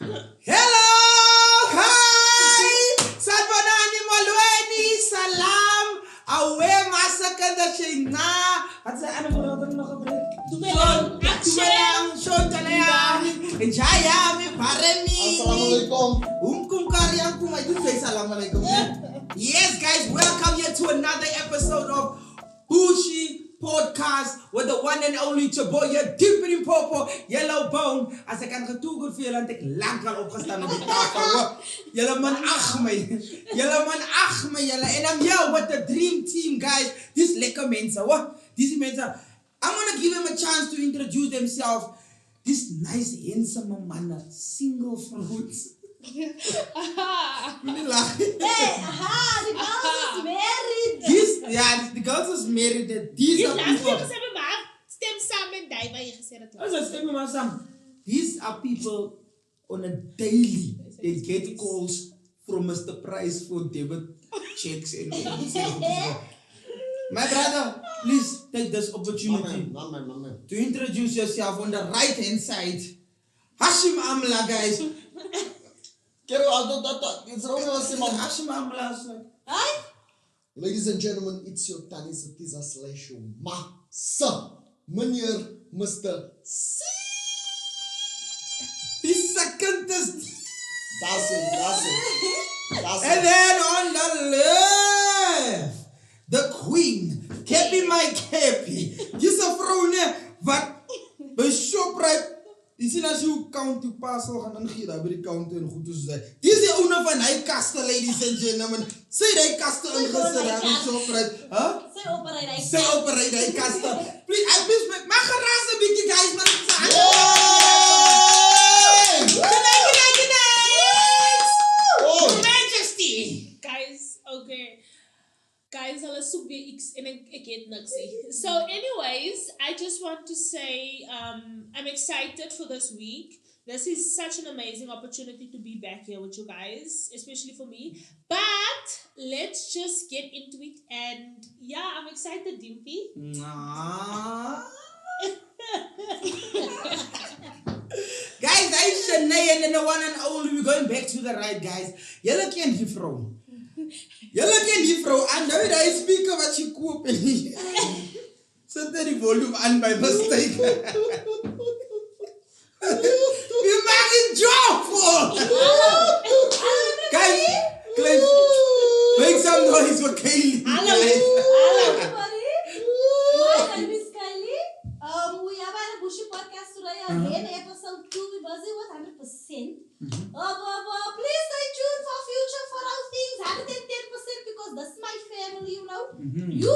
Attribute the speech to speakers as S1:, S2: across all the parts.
S1: Hello! Hi! Sanbonani molweni! Salam! Awe masakanda shina! At sa ano mo natin nakabreak? Tumelang! Shoutouts! Jayami! Paremi!
S2: Assalamualaikum.
S1: Umkum karyang kum ay say assalamualaikum. Yes guys, welcome here to another episode of Bushi podcast with the one and only boy, your deep in popo, yellow bone. As I can get too good feel and take lankal opgestaan op die tafel. Yellow man achme, and I'm here with the dream team, guys. This lekker mensen, what? These mensen, I'm gonna give them a chance to introduce themselves. This nice handsome man, single fruits.
S3: Hey,
S1: The
S3: girls is married.
S1: The girls is married. These are people.
S3: Stem samen die waar je gezegd
S1: hebt. These are people on a daily. They get calls from Mr. Price for debit checks and my brother, please take this opportunity to introduce yourself on the right hand side. Hashim Amla, guys. Hashim Amla.
S3: Hi.
S2: Ladies and gentlemen, it's your Tani Satiza slash Masa Meneer Mr. C.
S1: The second is.
S2: That's it.
S1: And then on the left, the queen, Kepi my Kepi. Dis 'n vrou nee wat by Shoprite, dis nie as jy count die parcel gaan ingee daar by die counter en goed soos hy. Dis die owner van hy kaste, ladies and gentlemen. Sy het hy kaste ingesit daar by Shoprite. Sy operate hy kaste. Please mag geraas 'n bietjie guys, man.
S3: Guys, hulle soek weer X en ek het niks nie. So anyways, I just want to say I'm excited for this week. This is such an amazing opportunity to be back here with you guys, especially for me. But let's just get into it and yeah, I'm excited, Dimpy.
S1: Guys, I Shanae and the one and only. We're going back to the right, guys. Julle ken die vrou. Julle ken die vrou. En nou het hy speaker wat sy koop en sit net die volume aan by mistake. You making joke for? Guys, make some noise for Kaylee.
S3: Hello.
S4: everybody. My name is Kylie. We have a Bushi podcast today. Again, episode 2. We're busy with 100%. Please stay tuned for future for our things. 110% because that's my family, you know. You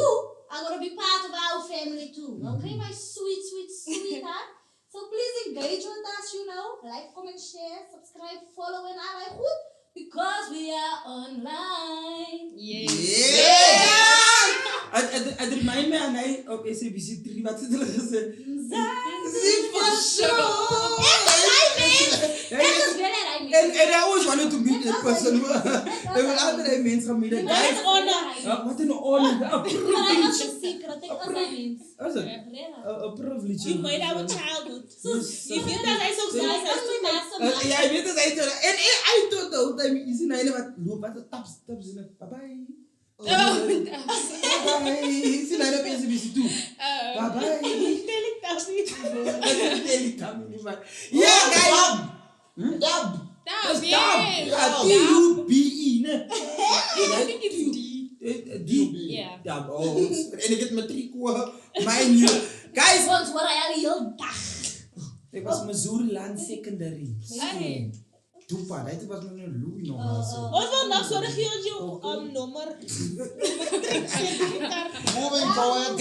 S4: are going to be part of our family too. Okay, my sweet sweetheart. So please engage with us, you know. Like, comment, share, subscribe, follow, and all that good. Because we are online.
S1: Yeah! Het remind me aan hij op SABC 3 wat ze er gezegd. Zit for sure! And I always wanted to meet that person. They will altijd mensen gaan meeten.
S3: What an honor!
S1: What an honor! A privilege!
S4: What
S1: A privilege.
S3: You made our childhood. Je vindt dat hij zo snel
S1: Ja, ik weet dat hij zo. En hij doet de hele tijd. Je ziet nou wat loop wat de taps in het. Bye bye. Bye. Je ziet nou op SABC 2. Bye bye. Ja, guys.
S2: Dab.
S1: D-U-B-E, ne?
S3: I think it's D.
S1: D.
S3: Yeah.
S1: Dab. Oh, en ik heb mijn tricot. Mijn nieuw. Guys.
S4: wat hij al heel dag.
S1: Ik was Missouri-land secondary.
S3: Hey.
S1: Toepa, dat was met een Louis nog zo.
S3: Wat wil nog zorg je je nummer?
S2: Moving forward.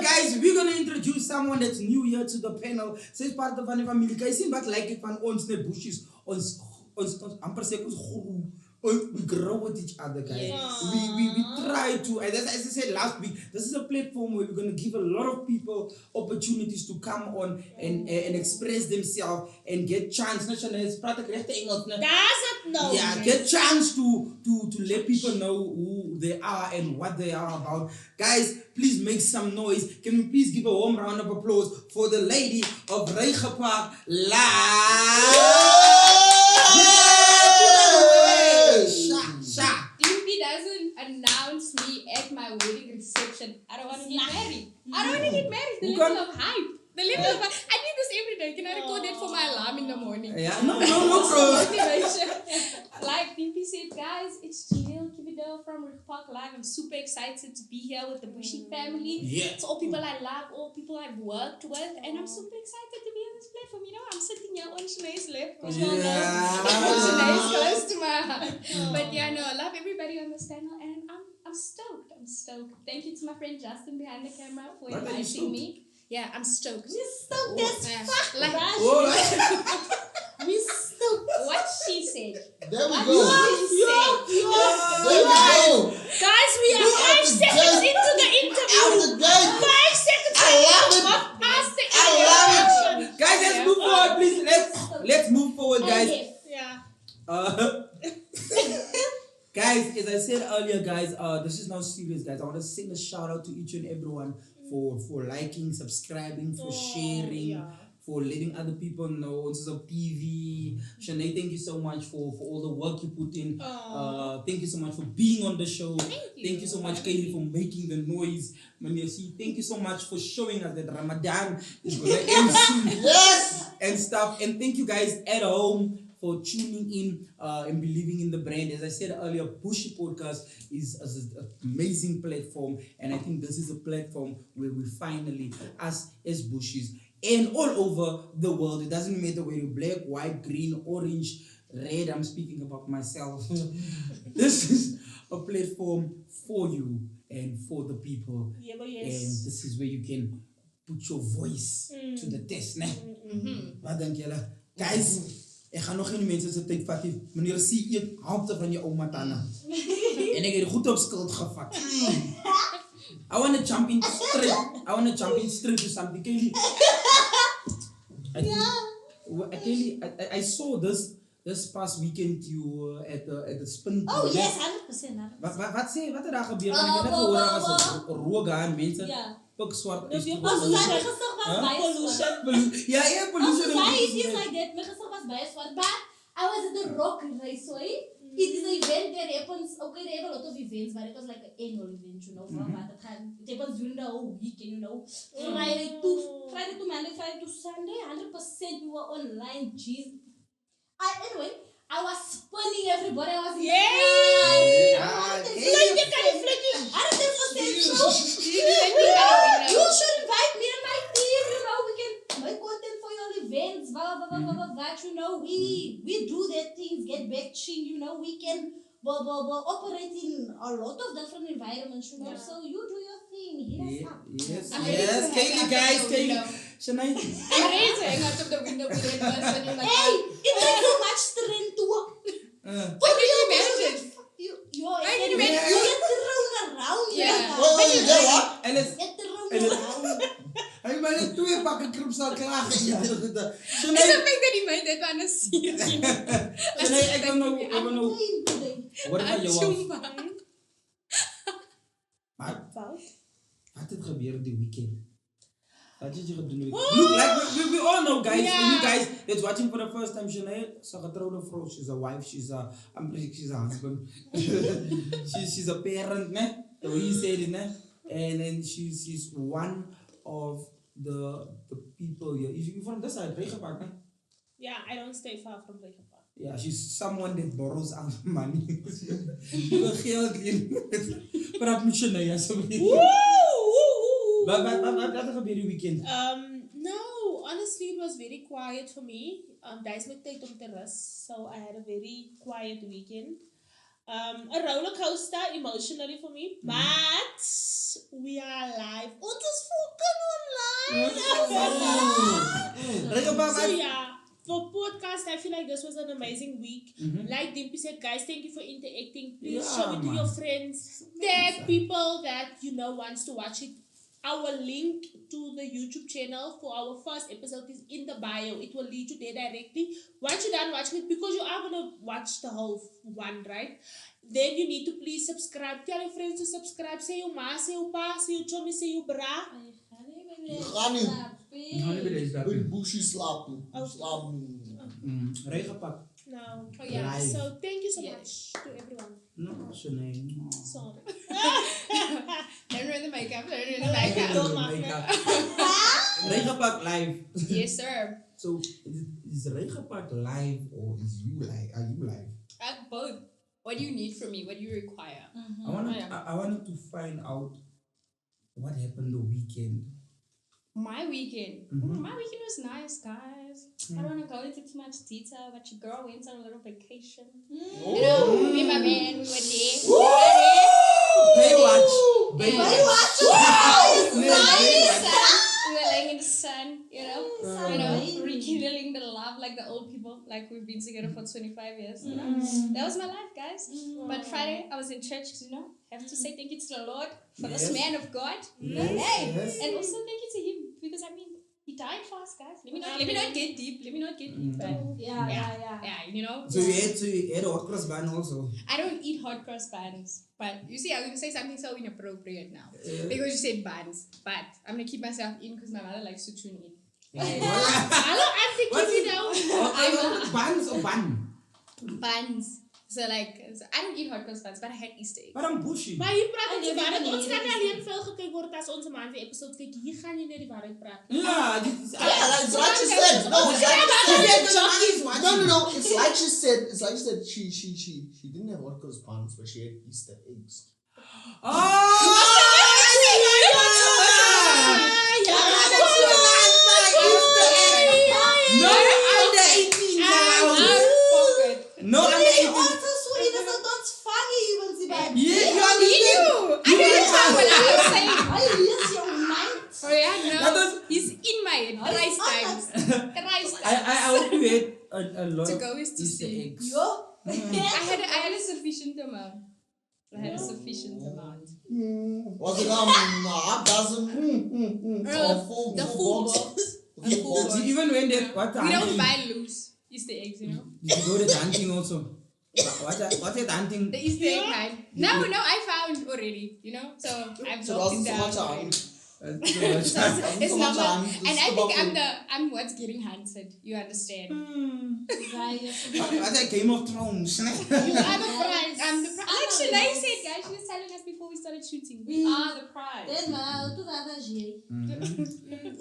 S1: Guys, we're gonna introduce someone that's new here to the panel. Zij is part van de familie. Kijk, zien wat lijkt het van ons net Bushi's, ons amper sê ons groep. We grow with each other, guys.
S3: Yes.
S1: We try to, and as I said last week, this is a platform where we're going to give a lot of people opportunities to come on and express themselves and get chance.
S3: Does it know?
S1: Yeah, get chance to let people know who they are and what they are about. Guys, please make some noise. Can we please give a warm round of applause for the lady of Recollections live?
S5: I don't want to get married. The level of hype. The level of I need this every day. Can I record it for my alarm in the morning?
S1: Yeah, no, bro.
S5: Motivation. Like Dimpy said, guys, it's Jaleel Kibido from Rick Park Live. I'm super excited to be here with the Bushi family.
S1: Yeah.
S5: It's all people I love, all people I've worked with, and I'm super excited to be on this platform. You know, I'm sitting here on Shanae's lap. Shanae is close to my heart. But yeah, no, I love everybody on this channel, and I'm stoked. I'm stoked. Thank you to my friend Justin behind the camera for inviting me. Yeah, I'm stoked.
S4: We stoked as fuck,
S5: Like,
S4: we stoked.
S5: what she said.
S2: There we
S5: What
S2: go.
S5: she said.
S2: There we go.
S3: Guys, we are 5 seconds into the interview.
S2: Out the gate.
S3: 5 seconds.
S2: I love it.
S3: Past the
S2: I love it.
S1: Guys, let's move forward, please. Let's move forward, guys.
S3: Yeah.
S1: Guys, as I said earlier, guys, this is now serious, guys. I want to send a shout out to each and everyone for liking, subscribing, for sharing, for letting other people know. This is a TV. Shanae, thank you so much for all the work you put in. Thank you so much for being on the show. Thank you so much, Kaylee, for making the noise. Maniasi, thank you so much for showing us that Ramadan is going to end soon.
S2: Yes.
S1: And stuff. And thank you guys at home for tuning in and believing in the brand. As I said earlier, Bushi Podcast is an amazing platform, and I think this is a platform where we finally, us as Bushis, and all over the world, it doesn't matter whether you're black, white, green, orange, red, I'm speaking about myself. This is a platform for you and for the people.
S3: Yeah, but
S1: And
S3: yes.
S1: this is where you can put your voice to the test. Wat dink julle? Guys, ek gaan nog geen mense se tyd vat nie. Meneer C eet halfte van jou ouma Tana. En ek het dit goed op skuld gevat. I want to jump in straight to something. Kaylee. Kaylee, I saw this past weekend you were at the spin.
S4: Oh yes, 100%.
S1: Wat het daar gebeur? Want ek het net gehoor daar was 'n roga en mense pik swart is.
S3: Ja,
S4: Pollution.
S1: Ja, pollution.
S4: It is like that. My gezicht was biased for, but I was at the Rock Raceway. It is an event that happens. Okay, they have a lot of events, but it was like an annual event, you know. It happens during the whole weekend, you know. Friday to Monday, Friday to Sunday, 100% we were online. Jeez. Anyway, I was spinning everybody. I was in
S3: Yay!
S4: You should invite me and my team, you know, we can make content for your events, you know, we do that things, get batching, you know, we can operate in a lot of different environments, you know, so you do your thing, hit us up.
S1: Yes, Kaylee, guys, Kaylee. Shanae.
S5: I'm ready to hang out of the window with it once and you're like,
S4: Hey, it takes so much strength to walk.
S5: What can you imagine?
S4: I can imagine. You get thrown around.
S5: Yeah.
S2: Wait, what?
S1: En is
S4: Get thrown around.
S2: Hy maar net 2 pakke kroepsal klaar geëet.
S5: It's the fact that he made that on a serious.
S1: Shanae, I don't know. What about your wife? Wat het gebeur die weekend? Wat het jy gedoen die weekend? Look, like we all know, guys. For you guys that's watching for the first time, Shanae, sy getrouwde vrou, she's a wife, she's a husband. she's a parent, ne? The way you said it, ne? And then she's one of the people here. You from this side, Recollections, ne?
S3: Yeah, I don't stay far from Recollections.
S1: Yeah, she's someone that borrows out money. You wil geld leen. Praat met Shanae asseblief. Wat gebeur die weekend?
S3: No, honestly, it was very quiet for me. Daar is my tyd om te rus, so I had a very quiet weekend. A roller coaster emotionally for me, but we are live. Ons is fucking online. So yeah, for podcast, I feel like this was an amazing week. Like Dimpy said, guys, thank you for interacting. Please show it to your friends. Tag people that you know wants to watch it. Our link to the YouTube channel for our first episode is in the bio. It will lead you there directly. Once you're done watching it, because you are going to watch the whole one, right? Then you need to please subscribe. Tell your friends to subscribe. Say your ma, say your pa, say your chummy, say your bra.
S2: With Bushi slapen.
S1: Regenpak.
S3: No.
S5: Oh yeah.
S3: So thank you so much to everyone.
S1: No, Shanae.
S3: Sorry.
S5: Don't ruin the makeup. Don't ruin the
S1: Don't
S5: makeup.
S1: Regenpak live.
S5: Yes, sir.
S1: So is Regenpak live or is you live? Are you live?
S5: Both. What do you need from me? What do you require?
S1: I wanted to find out what happened the weekend.
S5: My weekend. My weekend was nice, guys. I don't want to go into too much detail, but your girl went on a little vacation. You know, me and my man, we were there.
S1: Baywatch.
S5: We were laying in the sun, you know, rekindling the love like the old people, like we've been together for 25 years, you know. That was my life, guys. But Friday, I was in church, you know, have to say thank you to the Lord for this man of God. Hey, and also thank you to him, because I mean, he died fast, guys. Let me not get deep. But yeah, you know.
S1: So you had a hot cross bun also.
S5: I don't eat hot cross buns, but you see, I'm going to say something so inappropriate now because you said buns. But I'm going to keep myself in because my mother likes to tune in.
S3: I think you know.
S1: Buns or bun?
S5: Buns. So like, I don't eat hot cross buns, but I had Easter eggs.
S1: Maar dan Bushi.
S3: Maar hier praat ons waarheid. Ons gaan alleen veel gekeken worden als onze maand weer episode kijken. Hier gaan jullie die waarheid praten.
S1: Yeah,
S2: that's like she said. No, it's like she said. It's like she said. She didn't have hot cross buns, but she had Easter eggs.
S1: No, I'm the 18.
S4: Also, sorry, dat is ons vangen, je wil ze bij.
S1: Yeah, you understand?
S5: I didn't know what I was saying.
S4: I use your mind.
S5: Oh yeah, no. He's in my head. Thrice times.
S1: I hope you had a lot
S5: To
S1: of
S5: go is to
S1: Easter
S5: see.
S1: eggs.
S5: I had a sufficient amount.
S2: Was it half dozen?
S5: The food.
S1: Even when they what
S5: We don't buy loose Easter eggs, you know.
S1: Did you go to the hunting also? What is hunting?
S5: The Easter egg kind. No, I found already, you know. So I've broken down. It's normal. And I think I'm what's getting hunted. You understand?
S1: What a Game of Thrones.
S3: You are the prize.
S5: I'm the prize. Like Shanae said, guys, she was telling us before we started shooting. We are the prize.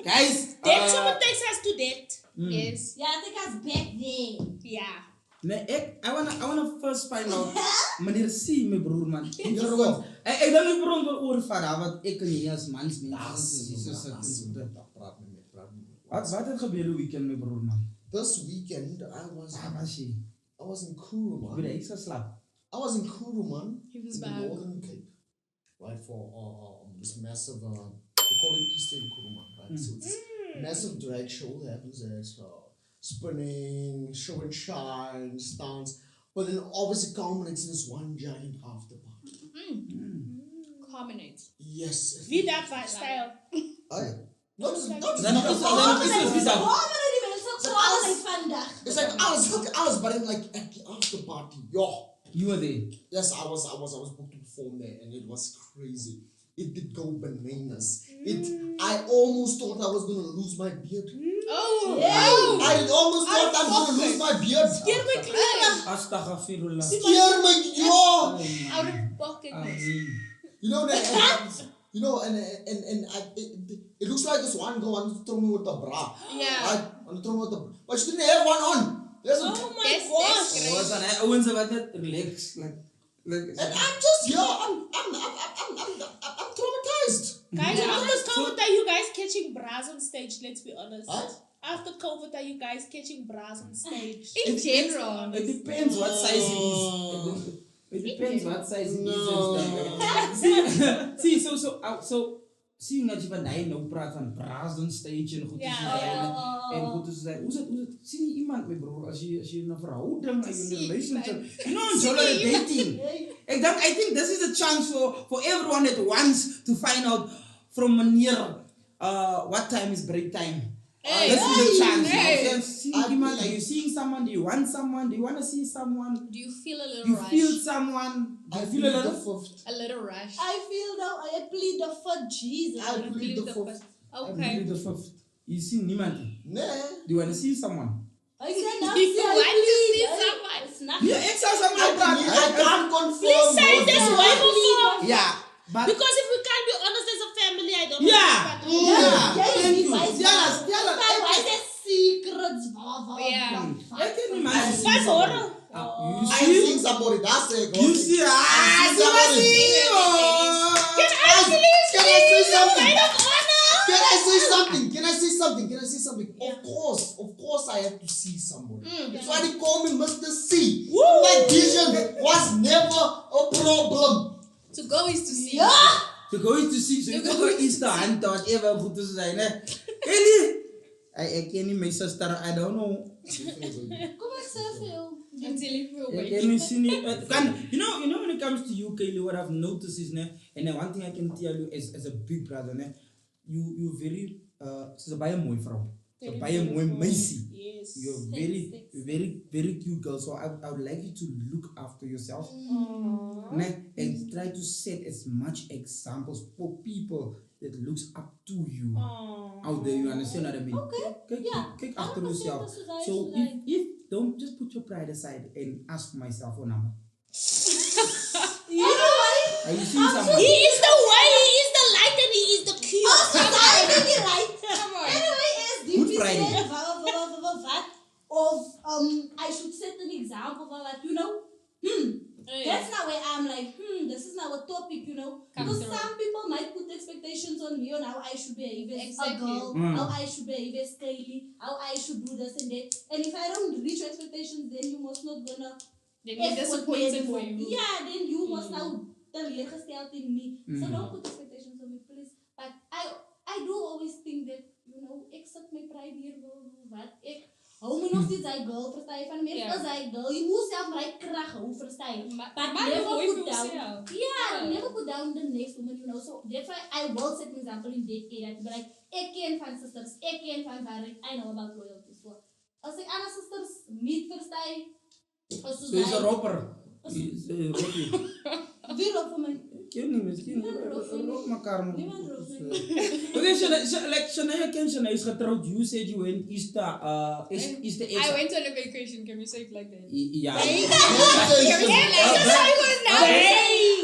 S1: Guys,
S3: That someone takes us to that.
S5: Yes.
S4: Yeah, take us back there.
S3: Yeah.
S1: I wanna first find out. Meneer C, mijn broer man. Ik
S2: Ja,
S1: dan mijn broer wil oorvaren, want ik kan niet als mans Wat het gebeurde weekend mijn broer man?
S2: This weekend, I was in Kuruman.
S1: Ik geslapen.
S2: I was in Kuruman
S5: He
S2: in
S5: was
S2: the
S5: back.
S2: Northern Cape, right, for this massive, they call it Easter in Kuruman, right? So it's massive drag show that happens there. Spinning, show and shine, stunts, but then obviously culminates in this one giant after party.
S5: Culminates.
S2: Yes.
S3: Wie dat van stijl?
S2: It's like alles, but then like at the after party, yo.
S1: You were there.
S2: Yes, I was booked to perform there, and it was crazy. It did go bananas. I almost thought I was gonna lose my beard.
S5: Oh,
S4: Yeah.
S5: oh.
S2: I almost thought I was gonna lose my beard.
S3: Skeer my kleren.
S1: Astaghfirullah.
S2: Scare me, yo.
S5: Out of pocket.
S2: You know that. You know, and it looks like this one girl wanted to throw me with the bra.
S5: Yeah.
S2: Right? Wanted to throw me with the bra. But she didn't have one on. Listen.
S3: Oh my
S5: That's
S3: gosh.
S1: Was aan hy ouens wat net relax like
S2: And I'm just here. I'm traumatized.
S3: Guys, after COVID, are you guys catching bras on stage? Let's be honest.
S2: What?
S3: After COVID, are you guys catching bras on stage?
S5: In general.
S1: it depends what size it is. It depends what size it is and stuff. See, so see dat jy van hy nou praat van bras on stage en goed en goed is dat. Hoe is sien jy iemand my broer as jy in 'n verhouding, as jy in 'n relationship. You know, you're dating. I think this is a chance for everyone that wants to find out from meneer what time is break time. This is a chance. Are you seeing someone? Do you want someone? Do you want to see someone?
S5: Do you feel a little
S1: You
S5: rush?
S1: feel someone? Do you feel a little?
S5: A little rush.
S4: I feel now I plead the for Jesus.
S2: I plead the fifth.
S1: I
S5: Okay.
S1: believe the fifth. You see niemand?
S2: Nah.
S1: Do you want to see someone?
S4: I said now
S5: You want to see
S4: someone. It's not.
S1: Yeah, extra someone.
S2: I can't confirm.
S3: Please say this
S2: no,
S3: way before.
S1: Yeah. But
S3: Because if we can't be honest as a family, I don't know.
S1: yeah,
S3: But-
S1: thank you. Tell us.
S4: Why is that secrets?
S5: Yeah.
S1: I can imagine.
S3: But horror.
S1: You
S2: I
S1: see?
S2: seen somebody. That's it.
S1: You see?
S2: Can I say something? Can I say something? Of course, I have to see somebody. That's why they call me Mr. C. My vision was never a problem.
S5: To go is to see.
S4: Yeah.
S1: To go to see, so you can go Easter hunt or whatever goed is zijn, hè? Kelly, I ken niet mijn sister, I don't know.
S4: Kom maar zoveel.
S5: Until you feel
S1: I
S5: wait.
S1: can see you know when it comes to you, Kelly, what I've noticed is, and one thing I can tell you as a big brother, you very, she's a baie mooi vrouw. She's a baie mooi meisie.
S3: Yes.
S1: You're very cute girl. So I would like you to look after yourself. And try to set as much examples for people that looks up to you out there. You understand what I mean?
S4: Okay.
S1: Kick after yourself. So
S4: So
S1: if don't just put your pride aside and ask for my cell phone number.
S4: Anyway,
S1: Are you seeing someone?
S3: He is the way, he is the light, and he is the cute.
S4: right.
S5: Come on.
S4: Anyway, as
S1: Good
S4: DP
S1: Friday.
S4: said, I should set an example of like, that's not where I'm like, this is not a topic, Because some people might put expectations on me on how I should behave as a girl, how I should behave as Kylie, how I should do this and that. And if I don't reach your expectations, then you must not gonna
S5: Then you're disappointed for you.
S4: Yeah, then you must now teleurgesteld in me. So don't put expectations on me, please. But I do always think that, accept my pride hier, wat ik. Hou me nog steeds als girl, verstaan je? Van meer als girl. Je moet zelf maar kracht houden, verstaan je? But never put down. Yeah, never put down the next woman, So that's why I will set an example in that area. To be like, ik ken van sisters, ik ken van vader, I know about loyalty. So, als ik andere sisters meet, verstaan je?
S1: So he's a rapper. He's a rapper.
S4: Wie loopt voor mij?
S1: Ik weet niet, misschien. Roep elkaar nog.
S4: Niemand rookt voor mij.
S1: Okay, Shania ken Shania is getrouwd. You said you went Easter. Is the
S5: I went on a vacation. Can we say it like that?
S1: Yeah.
S5: Can we say it like that?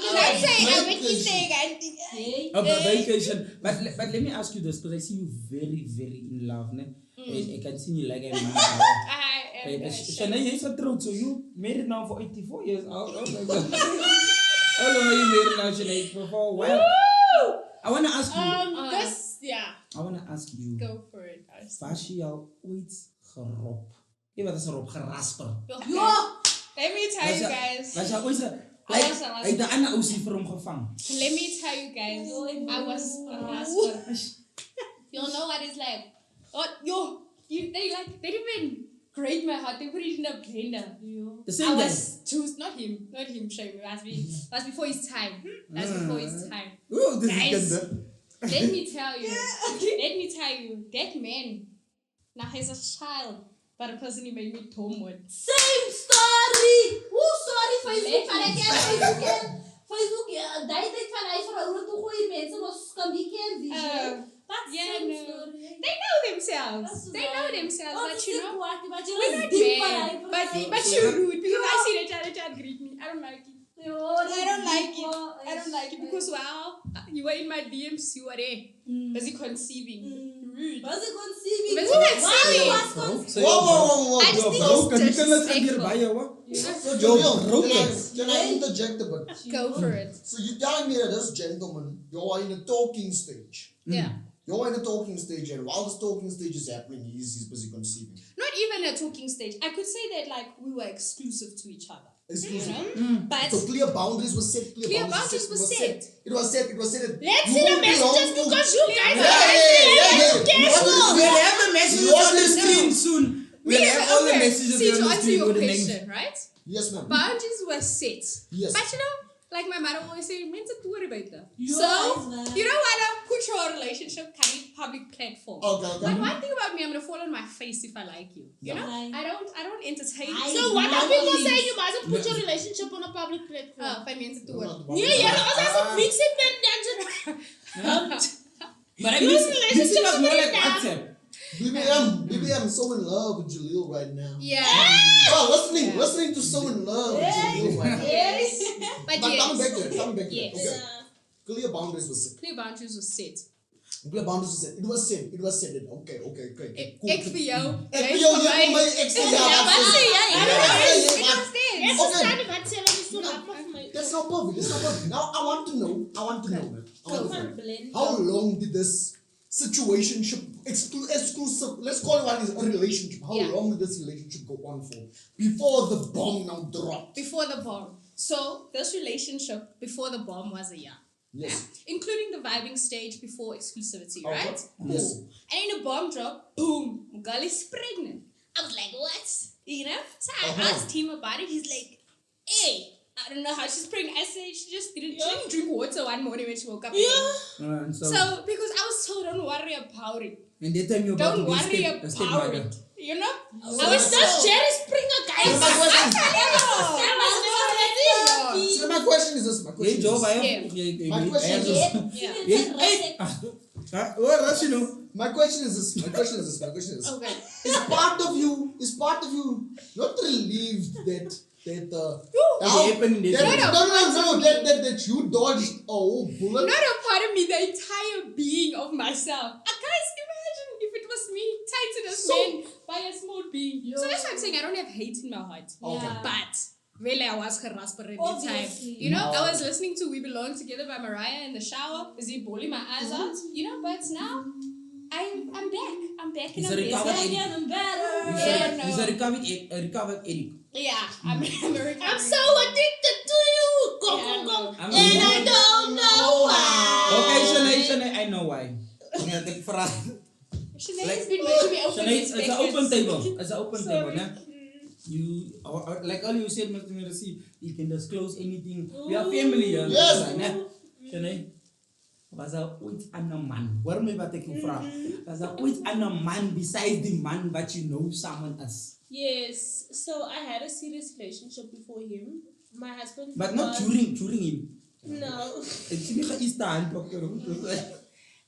S5: Don't say I went Easter again.
S1: A vacation. But let me ask you this, because I see you very, very in love. I can see you like a man. Shania is getrouwd, so you married now for 84 years old. Oh my God. How long are you married now, Shania? For a while. I want to ask you. I want to ask you.
S5: Go for it.
S1: Was je al ooit gerop? Wat is erop? Gerasper.
S5: Let me tell you guys.
S1: Was je al ooit uit de andere ozie voor hem gevangen?
S5: Let me tell you guys. I was rasper. You know what it's like? They didn't even grate my heart. They put it in a blender.
S1: The same guy.
S5: Not him. Shame. It was before his time.
S1: Oh, this
S5: Guys.
S1: is good.
S5: Let me tell you, that man, now he's a child, but a person he made me home with.
S4: Same story! Sorry, Facebook van ik ken Facebook, die tijd van hij vrouwen toe gooien mensen, was kan die ken die.
S5: They know themselves. But we're not
S4: deep
S5: mad. But you're rude because I see that child greet me. I don't like it. I don't like it because you were in my DMs, you were there. Busy conceiving. Rude.
S4: Was ik conceiving?
S2: Whoa.
S5: I just think
S2: Can I interject a bit?
S5: go for it.
S2: So you're telling me that this gentleman, you're in a talking stage.
S5: Yeah.
S2: You're in a talking stage, and while this talking stage is happening, he's busy conceiving.
S5: Not even a talking stage. I could say that we were exclusive to each other.
S2: Exclusive.
S5: But
S2: So clear boundaries were set.
S5: Clear boundaries were set.
S2: It was set.
S3: Let's see the messages because you guys
S1: We'll have the messages on the screen soon. We'll have all the messages
S5: See,
S1: on
S5: to
S1: the
S5: answer
S1: screen
S5: your
S1: with the names.
S5: question, right?
S2: Yes, ma'am.
S5: Boundaries were set.
S2: Yes.
S5: But like my mother always say, mensen toeren beter.
S4: Ja,
S5: So,
S4: is waar.
S5: you don't want to put your relationship on a public platform.
S2: Okay.
S5: But one thing about me, I'm gonna fall on my face if I like you. You know,
S4: Right.
S5: I don't entertain.
S3: So what are people saying? You mustn't put your relationship on a public platform.
S5: Van mensen toeren.
S3: Als een mix it then
S1: But I mean, this was more like
S3: Yeah.
S1: WhatsApp.
S2: BBM, so in love with Jaleel right now.
S5: Yeah.
S2: Listening to So in Love with Jaleel right now.
S4: Yes.
S5: But
S2: But
S5: yes.
S2: coming back to it.
S5: Yes.
S2: Okay. Clear boundaries was set.
S5: Clear boundaries were set.
S2: Clear boundaries was set. It was set. It was set. Okay. Cool.
S5: Ek vir jou.
S2: Ek
S5: Jy
S2: vir jou,
S5: vir
S2: jy vir my, ek sê ja,
S5: Ja, wat sê jy?
S2: Ja,
S5: It was
S2: ja,
S5: set.
S2: ja,
S3: Ek
S2: Okay.
S3: verstaan nie wat sê hulle is so rap maar vir my.
S2: That's not perfect. Now I want to know. Man. I want to know.
S3: Blend.
S2: How long did this situationship exclusive? Let's call it what is a relationship. How
S5: Yeah.
S2: long did this relationship go on for before the bomb now dropped?
S5: Before the bomb. So this relationship before the bomb was a year.
S2: Yes.
S5: Yeah? Including the vibing stage before exclusivity,
S2: Okay.
S5: right?
S2: Yes.
S5: Cool. And in a bomb drop, boom, girl is pregnant. I was like, what? You know? So I asked him about it. He's like, hey, I don't know how she's pregnant. I said she just didn't drink water one morning when she woke up.
S3: Yeah.
S2: Uh,
S5: So because I was told, don't worry about it.
S1: And that time you're about
S5: Don't
S1: to be
S5: worry
S1: a
S5: about
S1: stepmother.
S5: it. You know?
S3: I was just Jerry Springer, guys.
S2: So my question is this.
S1: Hey, Job, I
S5: Yeah.
S1: have.
S2: My question is this.
S1: Hey, what Rush, you know?
S2: My question is this.
S5: Okay.
S2: Is part of you not relieved that
S1: happened in this
S2: that you dodged a whole bullet?
S5: Not a part of me, the entire being of myself. Guys, imagine if it was me tied to this man by a small being. So that's why I'm saying I don't have hate in my heart.
S2: Okay.
S5: But really, I was Ge-Rasper every time.
S4: Obviously.
S5: You know,
S2: No.
S5: I was listening to We Belong Together by Mariah in the shower. Is he bawling my eyes out? You know, but now I'm back. I'm back and
S1: He's
S5: I'm
S1: a recovered
S5: busy.
S1: addict.
S4: I'm better.
S5: Yeah, no.
S1: He's a recovered addict.
S5: Yeah, I'm very
S3: I'm so addicted to you. Go,
S5: Yeah,
S3: go, go.
S5: no.
S1: I'm
S3: And I don't know why.
S1: Okay, Shanae, I know why. I'm gonna take for us.
S5: Shanae's been making me open
S1: Shanae,
S5: these
S1: it's an
S5: packets.
S1: open table. It's an open table,
S5: Sorry.
S1: yeah? You, like all you said, Mr. Mirasi, you can disclose anything. We are family, yeah?
S2: Yes.
S1: Shanae, was er ooit aan een man? Waarom heb ik je vraag? Was er ooit aan een man besides the man that you know someone as?
S3: Yes, so I had a serious relationship before him. My husband.
S1: But not
S3: was-
S1: during him.
S3: No.
S1: Ik zie niet geïstaan, dokter.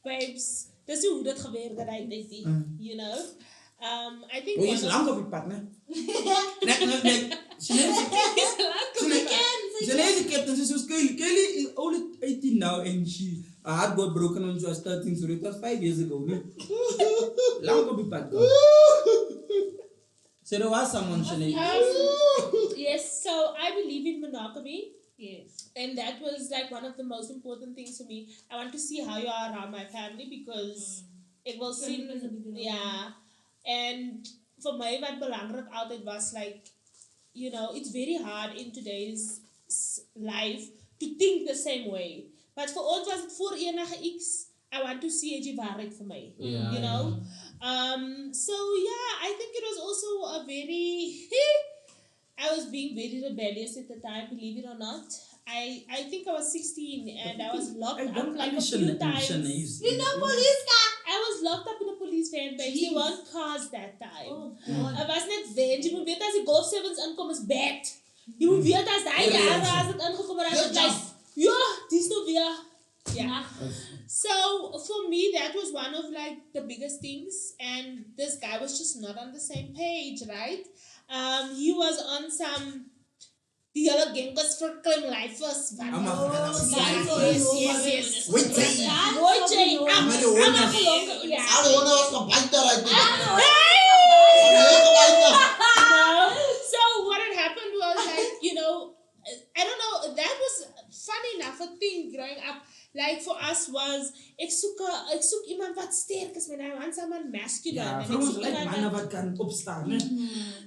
S3: Babes, this is hoe dat gebeurde, right? You know? I think.
S1: Oh, je
S3: one
S1: is
S3: of-
S1: lang op je pad, ne? Nee. Chinese captain, she was Kelly. Kelly is only 18 now and her heart got broken when she was 13, so it was 5 years ago. Ne? Lang op je pad. So there was someone, Shanae.
S3: Yes, so I believe in monogamy.
S5: Yes.
S3: And that was like one of the most important things for me. I want to see how you are around my family because it will seem, yeah. And for my wat belangrik altyd was like, you know, it's very hard in today's life to think the same way. But for ons was het voor enige X, I want to see jy waarheid vir my.
S1: Yeah,
S3: you know? So yeah, I think it was also a very I was being very rebellious at the time, believe it or not. I think I was 16 and I was locked up like a few times.
S4: You know police car.
S3: I was locked up in a police van, but there weren't cars that time.
S4: Oh God.
S3: I was net van. Je moet weten als die Golf 7's inkom is bad. Je moet weten als die jaren als het ingekomen is, het like, ja, die is nog weer. Yeah. So for me, that was one of like the biggest things, and this guy was just not on the same page, right? He was on some the other gang was for claim life first. Yes.
S2: Wait,
S3: I'm a longer, yeah.
S2: I don't want to bite that
S3: So what had happened was like, you know, I don't know, that was funny enough a thing growing up. Like for us was, ek soek iemand wat sterk is, man. I want someone masculine.
S1: Ja,
S3: and
S1: vrouwen
S3: ek soek
S1: like
S3: iemand
S1: mannen
S3: wat-
S1: wat kan opstaan. Ne?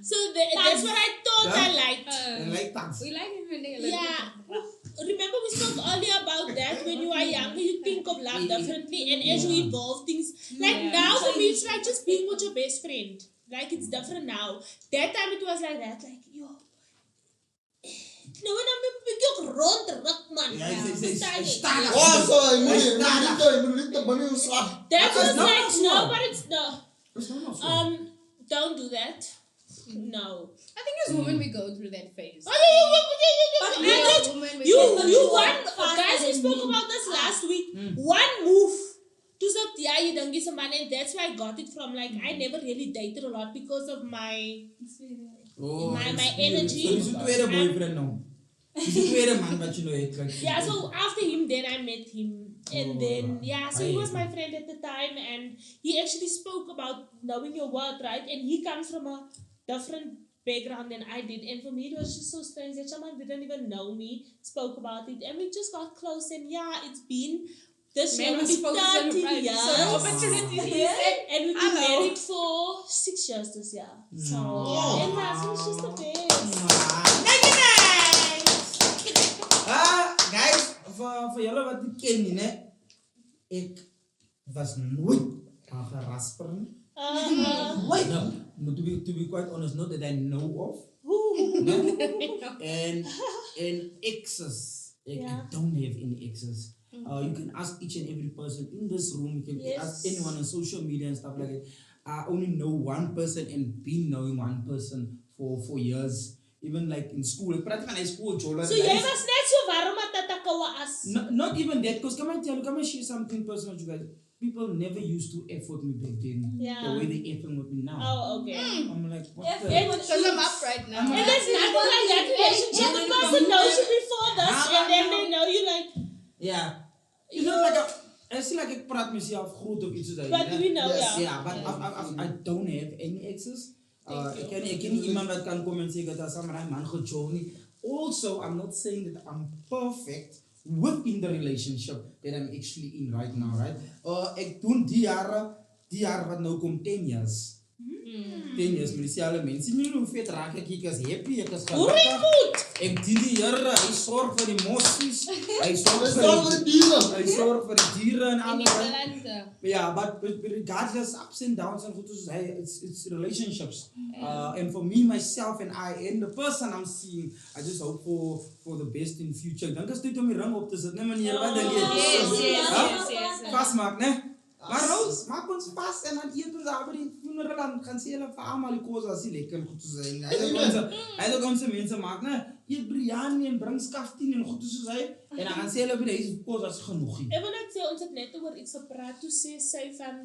S3: So that's what I thought
S1: Yeah.
S3: I liked.
S1: En like dat.
S5: We like it when they a little
S3: Yeah.
S5: bit.
S3: Remember we spoke earlier about that when you are younger, you think of love differently, and as you evolve things, like now for me it's like just being with your best friend. Like it's different now. That time it was like that, like yo. Nou en dan moet ek ook rondruk man.
S1: Ja, ze
S3: Verstaan jy?
S1: staan.
S2: Oh, so I need the money to slap.
S3: That was
S1: not
S3: like
S1: small.
S3: no, but it's no. Don't do that. No.
S5: I think as women we go through that phase.
S3: Oh, yeah.
S5: We
S3: I
S5: as
S3: did.
S5: women, we
S3: You
S5: go through
S3: one
S5: that.
S3: guys we spoke about this last week. One move to say yeah you don't get some money, and that's where I got it from. Like I never really dated a lot because of my
S1: Oh,
S3: my
S1: experience.
S3: energy.
S1: So, is je tweede boyfriend nou? Is the tweede man wat jy nou het? Like,
S3: Yeah, so after him, then I met him. And
S1: Oh,
S3: then, yeah, so he was my
S1: I-
S3: friend at the time. And he actually spoke about knowing your worth, right? And he comes from a different background than I did. And for me, it was just so strange that someone didn't even know me, spoke about it. And we just got close. And yeah, it's been this year
S5: Man was
S3: will be
S5: focused on
S3: 30
S5: right.
S3: years.
S5: So the opportunity is
S3: And we've been
S5: Hello.
S3: married for 6 years this year. So,
S1: Aw.
S3: and that's was just the best.
S1: Thank you guys, voor jullie wat ik ken nie, né? Ik was nooit aan Ge-Rasper nie.
S3: Wait.
S1: No, but to be quite honest, not that I know of.
S3: Ooh.
S1: No? and Exes. I don't have any exes. You can ask each and every person in this room. You can ask anyone on social media and stuff like that. I only know one person and been knowing one person for years. Even like in school. Ik praat van high school, Jola.
S3: So jij was net zo waarom matatakawa as.
S1: Not even that, because come and share something personal, you guys. People never used to effort me back then.
S3: Yeah.
S1: The way they effort with me now.
S3: Oh, okay.
S1: I'm like, what
S4: Effort.
S1: the?
S5: because I'm up right now.
S3: And there's nothing like that relationship. The person knows you before this, and then they know you like.
S1: Yeah. It's not like I see like ik praat mezelf goed of iets.
S3: But we know,
S2: Yes.
S3: yeah.
S1: Yeah, but I don't have any exes. Ik ken niet iemand dat kan komen en zeggen dat een man gejoined. Also, I'm not saying that I'm perfect within the relationship that I'm actually in right now, right? Ik doe die jaren wat nou komt 10 years. 10 years met diezelfde mensen. Niet hoe vet raak ik als happy, ik als gelukkig. Ik die jaren, hij zorgt voor die mossies. Hij zorgt voor de dieren. Hij zorgt voor de dieren en
S5: In
S1: alles.
S5: Nederland.
S1: Yeah, but regardless, ups and downs and good to say, it's relationships. And for me, myself, and I, and the person I'm seeing, I just hope for the best in future. Dan kan je om je rang op te zetten, nee manier, wat denk je? Vastmaak, nee? Maar Roos, maak ons vast en dan eten we bij die funeral en gaan ze hele allemaal die kozen als die lekker goed te zijn. Hij ook onze mensen maken, nee? Eet biryani en breng skaftin en goed te zijn. En dan gaan ze hele bij deze kozen als genoeg.
S3: Ik wil net zeggen, ons het net over iets gepraat. Toen zei zij van,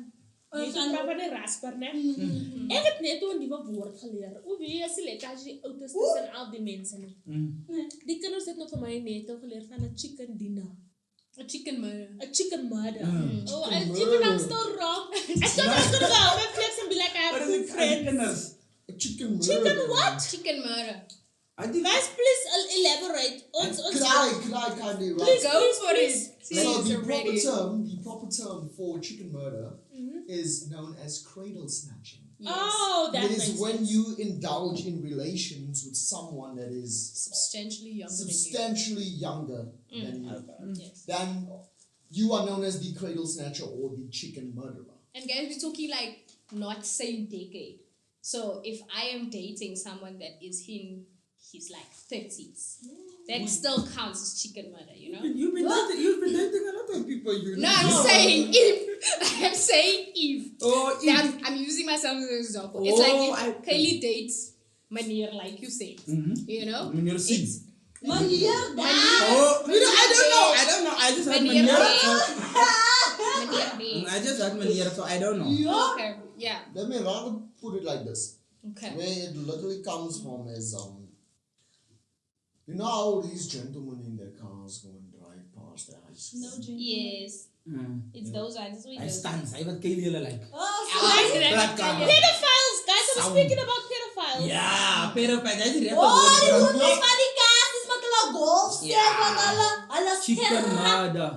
S3: je praat van de rasper, ne? Ik heb net een nieuwe woord geleerd. Hoe weet je, als je lekker als je auto's tussen al die mensen. Die kinderen hebben nog van mij net geleerd van een chicken dinner.
S5: A chicken murder.
S3: A chicken murder. Oh,
S1: Chicken
S3: even I'm still wrong. I thought I was gonna go out and flex and be like, I have good friends.
S2: A chicken murder.
S3: Chicken what?
S5: Chicken murder.
S3: Guys, please elaborate.
S2: Could I kindly write?
S3: Please,
S5: Go for it.
S2: So
S5: Seeds
S2: the
S5: are ready.
S2: proper term for chicken murder is known as cradle snatching.
S5: Yes.
S3: Oh, that
S2: It
S3: makes
S2: is when
S3: sense.
S2: you indulge in relations with someone that is
S5: Substantially younger
S2: substantially younger than you.
S5: than you. Yes.
S2: Then you are known as the cradle snatcher or the chicken murderer.
S5: And guys, we're talking like not same decade. So if I am dating someone that is in his like 30s, that still counts as chicken murder, you know?
S1: You've been dating a lot of people, you know.
S5: No, I'm saying if. I'm saying if.
S1: Oh, if.
S5: I'm using myself as an example.
S1: Oh,
S5: It's like if Kylie dates Manier, like you said. You know?
S1: Meneer C.
S5: It's
S4: Manier
S1: Oh, I don't know. I just had
S5: Manier.
S1: meneer. I just had meneer, so I don't know.
S5: Okay, yeah.
S2: Let me rather put it like this.
S5: Okay.
S2: Where it literally comes from is you know how these gentlemen in their cars go and drive past their high school.
S5: Yes. It's those ones. That's what
S1: I
S5: it
S1: stand. I wat Kylie hulle like.
S3: Pedophiles, guys. I was speaking about pedophiles.
S1: Ja, pedophile. Jy het
S4: Oh, die
S1: reg.
S4: hoeders van die kaas is met hulle golf set, met hulle
S1: Chicken murder.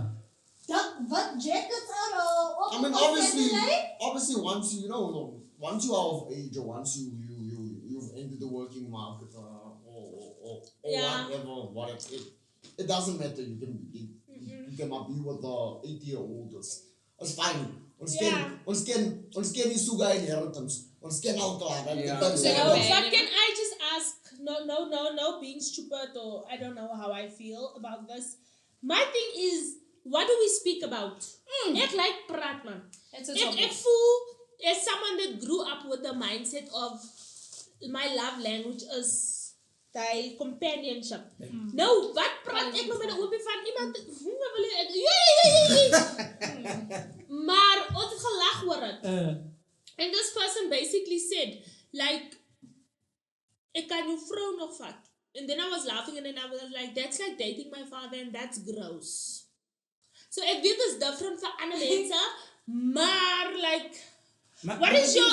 S4: Wat jackets are
S2: I mean, obviously, once you are of age or once you've entered the working market or whatever, it doesn't matter. You can be with the 80-year-old. It's fine. Ons ken die sugar inheritance. Ons ken al klaar.
S3: But can I just ask? No, being stupid or I don't know how I feel about this. My thing is, what do we speak about? Ek like praat man. Ek voel as someone that grew up with the mindset of my love language is die companionship. No, wat praat ek nou met 'n oopie van iemand maar ons het gelag oor dit. And this person basically said like ek kan jou vrou nog vat. And then I was laughing, and then I was like, that's like dating my father, and that's gross. So ek weet is different for ander mense, maar like, what is your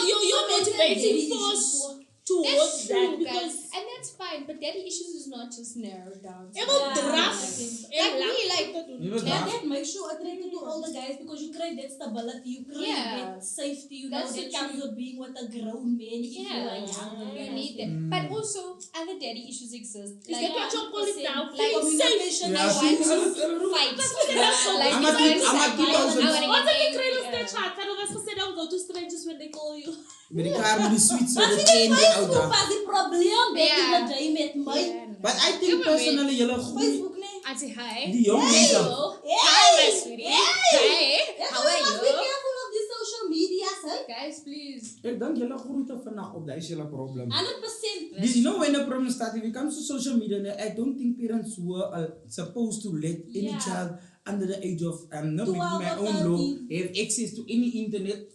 S3: motivating force towards
S5: That's
S3: that?
S5: true,
S3: Because
S5: guys. And that's fine, but daddy issues is not just narrowed down.
S3: it will draf.
S5: Like me, like,
S1: You know,
S4: Yeah, that makes you attracted to all the guys because you crave that stability, you crave that safety, you know,
S5: That's
S4: that
S5: so
S4: comes with being with a grown man if you are young.
S5: you need that. But also, other daddy issues exist.
S3: Is that what you call it now?
S5: Like
S4: Communication,
S1: Yeah,
S4: I want
S1: see,
S4: to
S5: fight.
S3: Like,
S1: I'm a kid,
S3: What's
S5: a
S3: the cradle snatch heart? I was say don't go to strangers when they call you.
S1: met die car met die sweets
S4: Maar
S1: so
S4: sien
S1: die
S4: jy
S1: candy out
S4: Facebook
S1: daar.
S4: as die probleem back in
S5: Yeah.
S4: the day met my
S1: But I think personally, julle goeie,
S4: Facebook nee.
S5: I say hi.
S1: die jong mense,
S5: Hi, my sweetie. Hi. How are
S4: Be
S5: you?
S4: careful of these social medias, hè?
S5: Guys, please.
S1: ek dink julle groei te vinnig op, daar is julle problem.
S4: 100%.
S1: You know when the problem starts, if it comes to social media, I don't think parents were supposed to let any child under the age of, not with my own law, have access to any internet.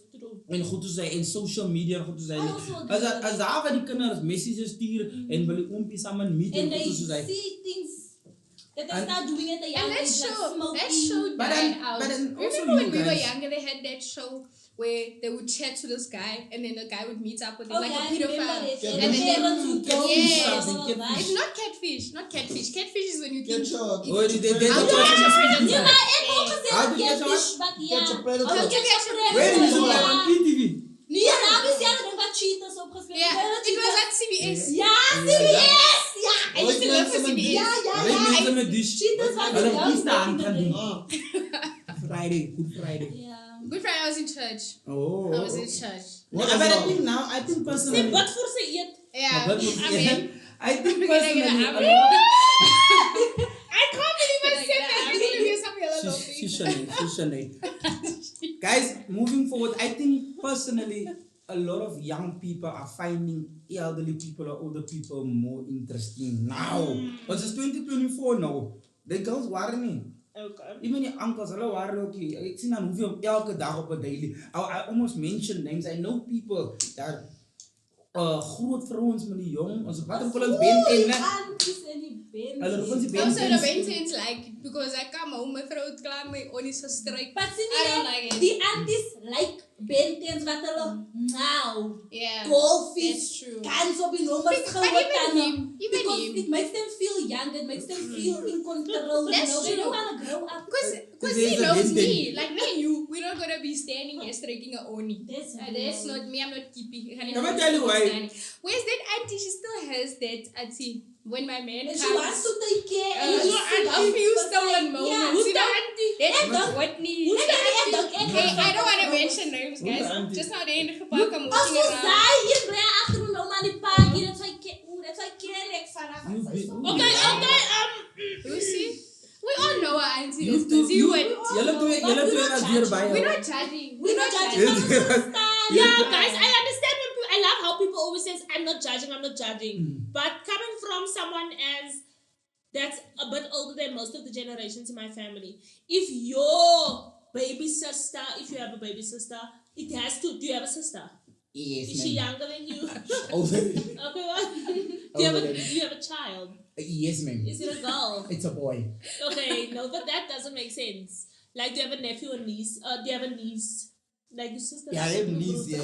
S1: En goed te zijn, en social media goed te zijn. Als daar van die kinderen messages sturen en wil die oompjes samen meet en
S4: And
S1: goed
S4: they
S1: te zijn.
S4: see things that they start doing at a young
S5: And that
S4: age, like
S5: show
S4: smoking.
S5: died out.
S1: but then also
S5: Remember when
S1: you
S5: we were
S1: guys-
S5: younger, they had that show where they would chat to this guy and then the guy would meet up with him
S4: Oh,
S5: like
S4: yeah,
S5: a
S4: I remember
S5: pedophile.
S4: that.
S2: Yeah,
S4: And
S2: but
S4: the
S2: then
S4: parents would go
S5: catfish
S4: blah,
S1: something,
S4: blah, blah, blah.
S5: It's not catfish, not catfish. Catfish is when you think.
S2: Catch a
S1: Oh, they
S5: How do
S1: catch
S5: I
S1: a
S5: catch
S4: Yeah,
S5: a
S4: maar ek ook gesê
S1: How do you
S4: dat
S1: catch a
S4: catfish, but yeah.
S2: Catch a predator.
S4: How do you catch a predator?
S1: Where is it
S4: Yeah.
S1: on PTV?
S4: Nee, daar is ja, dan wat cheaters opgespeeld.
S5: Yeah,
S4: Wel,
S5: it was
S4: cheaters.
S5: at CBS.
S4: Ja, CBS! Ja,
S5: I used to love for CBS.
S4: ja, ja,
S1: Ry
S4: ja.
S1: mense met die
S4: Cheaters was
S1: hulle
S4: young
S1: kies daar
S4: back in
S1: aan
S4: the
S1: gaan
S4: day.
S1: doen. Friday, Good Friday.
S4: Yeah.
S5: Good Friday, I was in church.
S1: Oh.
S5: I was in church.
S1: But I think now, I think personally.
S3: Say, but for say it.
S5: Yeah,
S1: But
S5: I mean,
S1: I think
S5: we're gonna get
S1: personally.
S5: an average.
S3: I can't believe I said that.
S5: I'm gonna do something a little
S1: Shishane. Guys, moving forward, I think personally, a lot of young people are finding elderly people or older people more interesting now. Because it's 2024 now. The girls waren niet.
S3: Okay.
S1: Even die uncles, hulle waren ook hier. Ik zie dan hoeveel elke dag op een daily. I almost mentioned names. I know people that groot vrouwens met die jong. Ons wat een kolen bent in.
S4: Aunties en die bent.
S1: Hulle roepen die bent
S5: Also, the
S1: in.
S5: Bentons like it because I come home, my throat klaar, my onies gestrijk.
S4: But sien
S5: I don't like
S4: jy,
S5: it.
S4: die aunties like bentens wat hulle now.
S5: Yeah.
S4: Goldfish,
S5: That's true.
S4: kans op die nommers
S5: But
S4: gewoon
S5: even
S4: because
S5: him.
S4: it makes them feel young, it makes them feel in control.
S5: That's
S4: you know? They
S5: true.
S4: don't want to grow up.
S5: Because
S1: There's
S5: he
S1: a
S5: knows
S1: Benten.
S5: me. Like me and you, we're not gonna be standing here striking a oni.
S4: That's
S5: That's not me, I'm not keeping.
S1: Can I tell you why?
S5: Where's that auntie? She still has that auntie. When my man
S4: And
S5: comes,
S4: she wants to take care.
S5: Uh,
S4: and
S5: so
S4: she
S5: a few stolen moments.
S4: Yeah.
S5: You know?
S3: auntie?
S5: That's
S4: Who's
S5: Whitney.
S4: Who's the
S5: Hey,
S4: auntie?
S5: I don't want to mention names,
S1: Who's
S5: guys.
S1: the auntie?
S5: Just not in the park. I'm
S4: Als
S5: walking
S4: we
S5: around.
S4: zijn hier brengen achter een oma die paardje, dat wij kennen vanaf.
S5: Lucy, we all know our auntie
S1: You
S5: is
S1: two,
S5: busy
S1: you,
S5: with.
S1: jullie twee was hierbij.
S5: We're not judging.
S4: We're not judging.
S3: Yeah, guys, I understand when people, I love how people always says, I'm not judging. But coming from someone that's a bit older than most of the generations in my family, if your baby sister, if you have a baby sister, it has to, do you have a sister?
S1: Yes,
S3: Is she younger than you?
S1: Older.
S3: Okay, what? Do you have a child?
S1: Yes, ma'am.
S3: Is it a girl?
S1: It's a boy.
S3: Okay, no, but that doesn't make sense. Like, do you have a nephew or niece? Do you have a niece? Like your sister?
S1: Ja, je hebt niets, ja.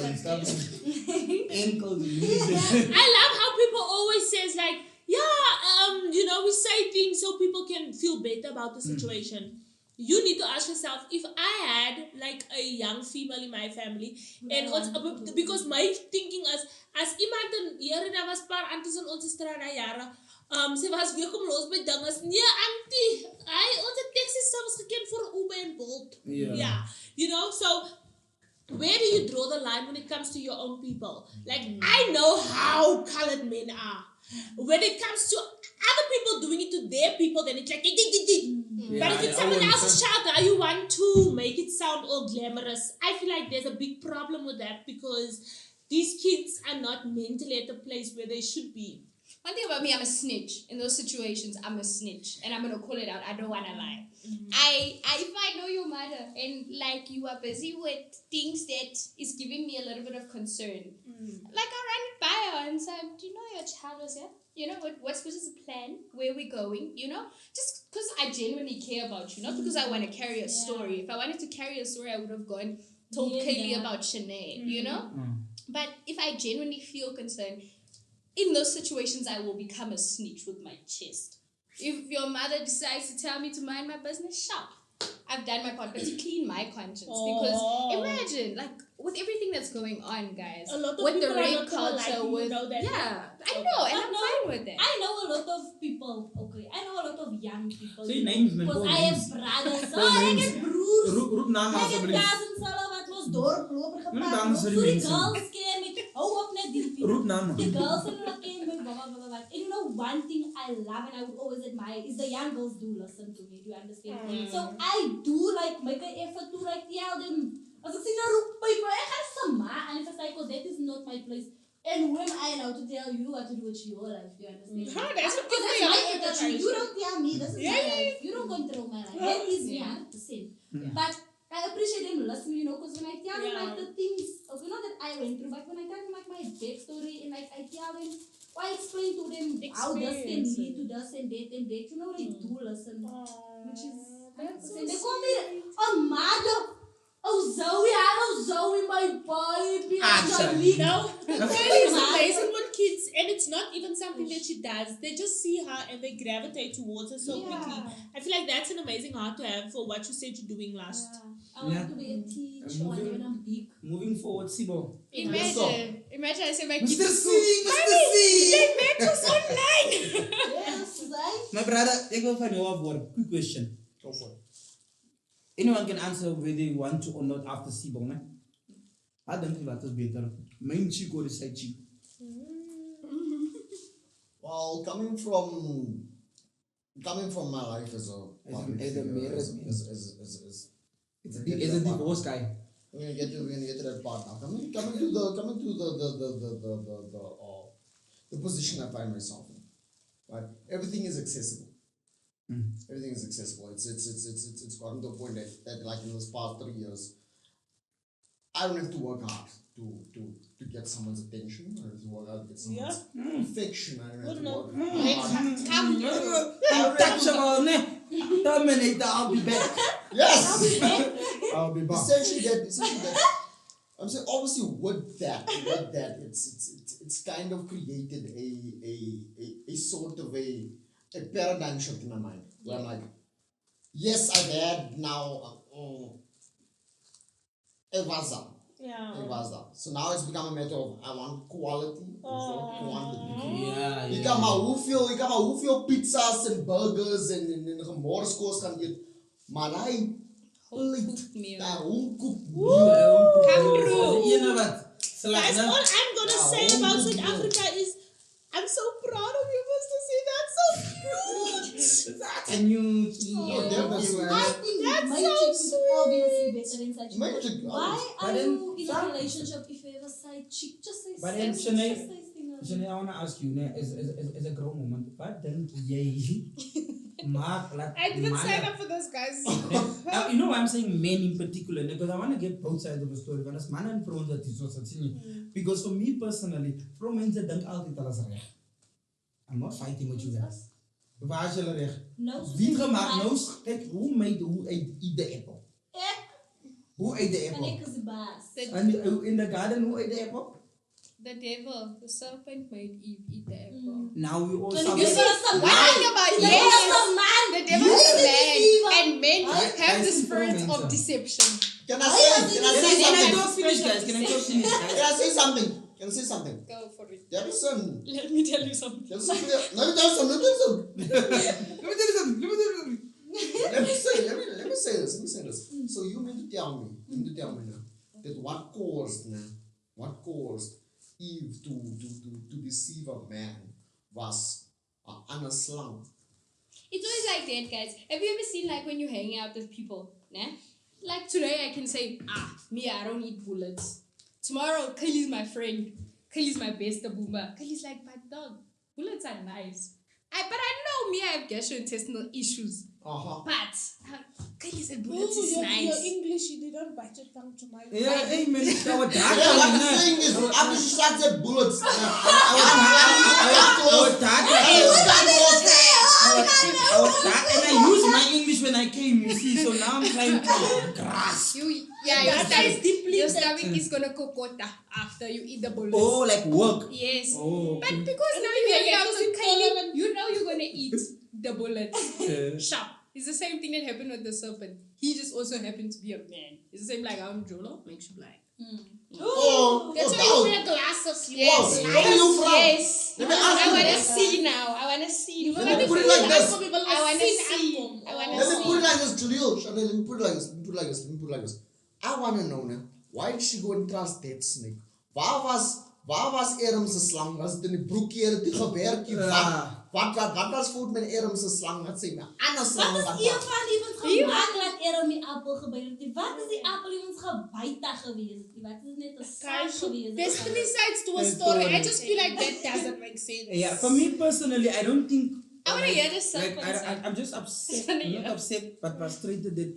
S1: Enkel niets.
S3: I love how people always says like, yeah, you know, we say things so people can feel better about the situation. You need to ask yourself, if I had like a young female in my family, and because my thinking as iemand hier daar was paar aunties in onze straat daai jare, sy was weer kom los by dinges. Nee, auntie, onze taxi service geken vir Uber en Bolt. Yeah, you know, so where do you draw the line when it comes to your own people? Like, I know how colored men are. When it comes to other people doing it to their people, then it's like, but if it's someone else's child, now you want to make it sound all glamorous. I feel like there's a big problem with that because these kids are not mentally at the place where they should be.
S5: One thing about me, I'm a snitch. In those situations, I'm a snitch, and I'm gonna call it out. I don't wanna lie. If I know your mother and like you are busy with things that is giving me a little bit of concern, like I run it by her and say, do you know your child was here? You know what is the plan? Where we going? You know, just because I genuinely care about you, not because I want to carry a story. If I wanted to carry a story, I would have told Kaylee about Shanae. You know, but if I genuinely feel concerned. In those situations, I will become a snitch with my chest. If your mother decides to tell me to mind my business, sure. I've done my part, but to clean my conscience. Because imagine, like, with everything that's going on, guys,
S3: a lot of
S5: with
S3: people
S5: the rape
S3: are not gonna
S5: culture,
S3: like you,
S5: with
S3: know that.
S5: I know, and I'm fine with that.
S4: I know a lot of people, okay. I know a lot of young people.
S1: Say names, man.
S4: Because I have brothers.
S1: Call
S4: I
S1: names.
S4: have broers.
S1: Roep namen
S4: I have
S1: alsjeblieft.
S4: cousins, wat was doorlopen
S1: dames
S4: gepakt.
S1: voor
S4: So
S1: die
S4: die
S1: mensen.
S4: girls came met, hou op net die
S1: Roep namen.
S4: the girls and what came with blah, blah, blah, blah. And you know one thing I love and I would always admire is the young girls do listen to me. Do you understand? So I do like make an effort to like tell them. As ek sien 'n roepyp, ek gaan sama and if I say, because that is not my place. And who am I now to tell you what to do with your life? Do you understand?
S3: That's what
S4: Because that's my attitude. You don't tell me this is my
S3: Yeah.
S4: life. You don't control my life. That is me 100%. But I appreciate them listening, you know, because when I tell them like the things, okay, not that I went through, but when I tell them like my backstory and like I tell them, or I explain to them how this can lead to this and that, you know, they do listen, which is 100%. They call me a mother. Oh Zoe, my baby.
S3: No, Kylie is amazing with kids, and it's not even something that she does. They just see her and they gravitate towards her so quickly. I feel like that's an amazing heart to have for what you said you're doing last.
S4: I want to be a teacher when I'm big.
S1: Moving forward, Sibo.
S5: Imagine I say my
S1: Mr.
S5: kids
S1: C, Mr. C.
S5: they met us online.
S4: Yes, right?
S1: My brother, ik wil van jou afhoren. Quick question.
S2: Go for it.
S1: Anyone can answer whether you want to or not after Sibo, ne? I don't think that is better. Main chick or the side chick?
S2: Well, coming from my life as a public figure, as
S1: a divorce guy.
S2: We're gonna get to that part now. Coming to the position I find myself in. Right? Everything is accessible. Everything is accessible. It's gotten to a point that like in those past 3 years, I don't have to work hard to get someone's attention. I don't have to work hard to get someone's affection. I don't have to work hard.
S1: Untouchable, ne? Terminator, I'll be back.
S2: Yes!
S1: I'll be back.
S2: Essentially that. I'm saying obviously with that, it's kind of created a sort of a paradigm shift in my mind. Where I'm like, yes, I've had now it was up. It was up. So now it's become a matter of I want quality over quantity.
S1: Yeah.
S2: Ik kan maar hoeveel pizza's en burgers en gemorskoos gaan eten. Maar hij daar homecooked meal.
S1: You know what?
S3: Guys, all I'm gonna say about South Africa is I'm so proud of you, Mr. C. That's so cute.
S1: And you
S4: I think my chick is obviously better in such
S2: My
S4: a
S2: chick,
S4: Why
S1: but
S4: are
S1: then
S4: you in a relationship if you have a side chick? Just say
S1: But then,
S4: Shanae,
S1: I want to ask you, as a grown woman, what then yay?
S3: I didn't sign up for those guys.
S1: You know why I'm saying men in particular? Because I want to get both sides of the story. Want as man and vrouwen dat is zoals dat zien. Because for me personally, vrouwen mensen denken altijd alles recht. I'm not fighting with you guys. Waar is jullie recht? Wie gemaakt nou? Kijk, hoe eet de apple? Hoe eet de apple?
S4: En ik is de baas.
S1: And in the garden, hoe eet de apple?
S5: The devil, the serpent made Eve eat the apple.
S1: Now we all
S4: You
S1: stop.
S4: see the man.
S5: The devil is a man, and men
S1: Right?
S5: have the
S1: I see
S5: spirit
S1: from
S5: of
S1: men,
S5: deception.
S2: Can I say
S1: Can I
S2: something?
S1: go finish, guys? Can I go finish, guys?
S2: Can I say something? Can I say something?
S5: Go for it.
S2: There is some.
S5: Let me tell you something.
S2: Let me tell you something. Let me say this. So you mean to tell me now that what caused Eve to deceive a man was an slang?
S5: It's always like that, guys. Have you ever seen like when you hang out with people, nah? Like today I can say, me, I don't eat bullets. Tomorrow, Kaylee's my friend. Kaylee's my best boomer. Kaylee's like my dog. bullets are nice. But I know me, I have gastrointestinal issues. But Kylie said bullets is
S3: Your
S5: nice.
S3: English, you didn't bite your tongue to my
S1: Yeah, hey man, our dad.
S2: Yeah, what I'm saying is, after she started bullets,
S1: Our dad. And I used my English when I came, you see, so now I'm trying to grasp.
S5: Your stomach is gonna kokota after you eat the bullets.
S1: Oh, like work.
S5: Yes.
S1: Oh,
S5: But
S1: okay.
S5: because now you're hanging out with Kylie, you know you're gonna eat the bullets. Sharp. It's the same thing that happened with the serpent. He just also happened to be a man. It's the same like I'm Jolo, makes you blind.
S3: That's why you wear glasses.
S5: Yes.
S2: Where are you from?
S5: Yes.
S2: Let me ask
S5: I
S2: you
S5: wanna
S2: this.
S5: see now. I wanna see.
S2: Let me put it like this.
S5: I wanna see. I wanna
S2: Let me put it
S5: see.
S2: like this, Jaleel. Let me put it like this. Let me put it like this. I want to know now, why did she go and trust that snake? Waar was Adam's slang? Was het in die broekie, die gewerkie? Wat was fout met Adam's slang? Wat sê my? Ander slang.
S4: Wat is een van die wat gemaakt laat Adam die appel gebyt het? Wat is die appel die ons gebyt het geweest? Wat is net 'n saak geweest?
S3: There's three sides to a story. I just feel like that doesn't make sense.
S1: Yeah, for me personally, I don't think.
S5: I wanna hear the
S1: Like,
S5: serpent side.
S1: I'm just upset.
S5: I wanna
S1: I'm
S5: hear.
S1: not upset, but frustrated that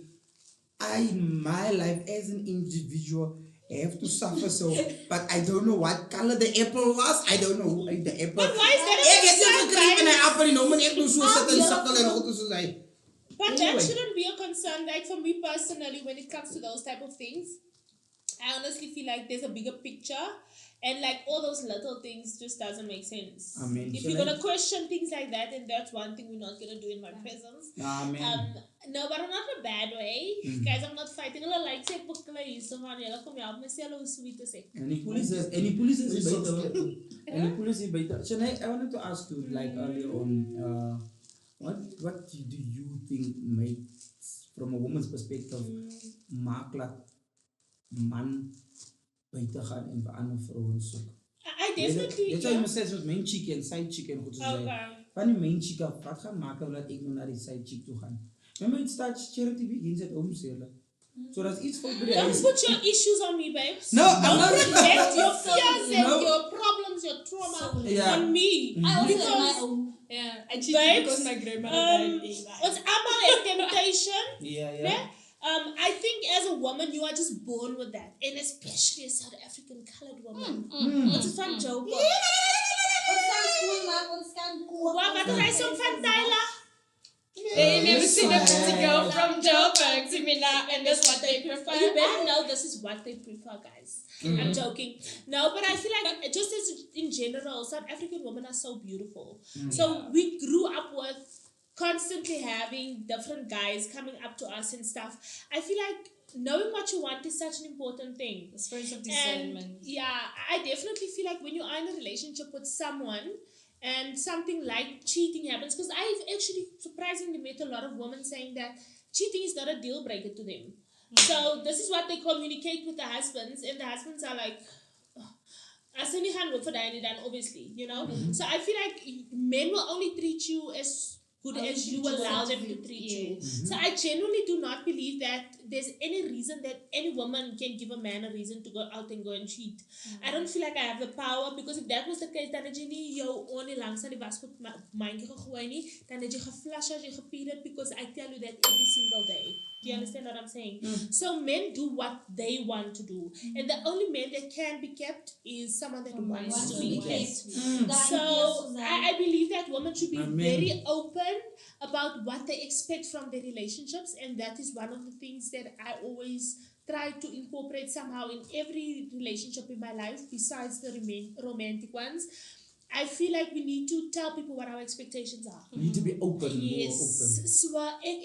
S1: in my life as an individual, have to suffer so. But I don't know what color the apple was. I don't know who ate the apple.
S3: But why is that a
S1: Ek het
S3: concern,
S1: dit gekry en hy
S3: guys?
S1: appel en nou moet ek nou so sit en sukkel en goed soos hy.
S3: But that
S1: Anyway.
S3: shouldn't be a concern. Like for me personally, when it comes to those type of things, I honestly feel like there's a bigger picture, and like all those little things just doesn't make sense.
S1: I mean,
S3: if
S1: shall
S3: you're
S1: I-
S3: gonna question things like that, then that's one thing we're not gonna do in my presence. No, but not in a bad way. Guys, I'm not fighting. I like say pukla is so man. Yalla kom jy op my sê hoe sweet te sê.
S1: En die police is buite. And the police is buite. Shanae, I wanted to ask you like earlier on, what do you think makes, from a woman's perspective, maak laat man buite gaan en vir ander vrouens soek?
S3: I definitely.
S1: Dit sou jy sê soos main chick en side chick en goed soos hy.
S3: Okay.
S1: Van die main chick af, wat gaan maak dat ek nou na die side chick toe gaan? Remember it starts charity begins at home, Sela. So that's it's for the
S3: Don't put your issues on me, babes.
S1: No, I'm
S3: Don't
S1: not.
S3: project your fears and
S1: No.
S3: your problems, your trauma
S1: Yeah.
S3: on me.
S4: I also
S3: Because
S4: have my own.
S5: Yeah, I cheated
S3: Babes,
S5: because my grandmother died.
S3: It's about a temptation.
S1: Yeah.
S3: Yeah. I think as a woman, you are just born with that, and especially a South African colored woman. It's a fun joke.
S4: Ons kan skool maak, ons kan koop.
S3: Wat is so van Tyler?
S5: They never
S1: Yes,
S5: seen a
S1: I
S5: pretty
S1: am.
S5: girl from Joburg to me now, and that's what they
S3: prefer.
S5: prefer.
S3: You better know this is what they prefer, guys. I'm joking. No, but I feel like just as in general, South African women are so beautiful. So we grew up with constantly having different guys coming up to us and stuff. I feel like knowing what you want is such an important thing.
S5: The spirit of
S3: And
S5: discernment.
S3: yeah, I definitely feel like when you are in a relationship with someone and something like cheating happens, because I've actually surprisingly met a lot of women saying that cheating is not a deal breaker to them. So this is what they communicate with the husbands, and the husbands are like, as any hand for then obviously, you know. So I feel like men will only treat you as good as you allow them to treat you. So I genuinely do not believe that there's any reason that any woman can give a man a reason to go out and go and cheat. I don't feel like I have the power, because if that was the case, dan het jy nie jou oor langs aan die wasgoed mandjie gegooi nie, dan het jy geflash as jy gepied het, because I tell you that every single day. Do you understand what I'm saying? So men do what they want to do, and the only man that can be kept is someone that wants to be kept. So I believe that women should be very open about what they expect from their relationships, and that is one of the things that I always try to incorporate somehow in every relationship in my life, besides the romantic ones. I feel like we need to tell people what our expectations are.
S1: You need to be open,
S3: Yes.
S1: more open.
S3: So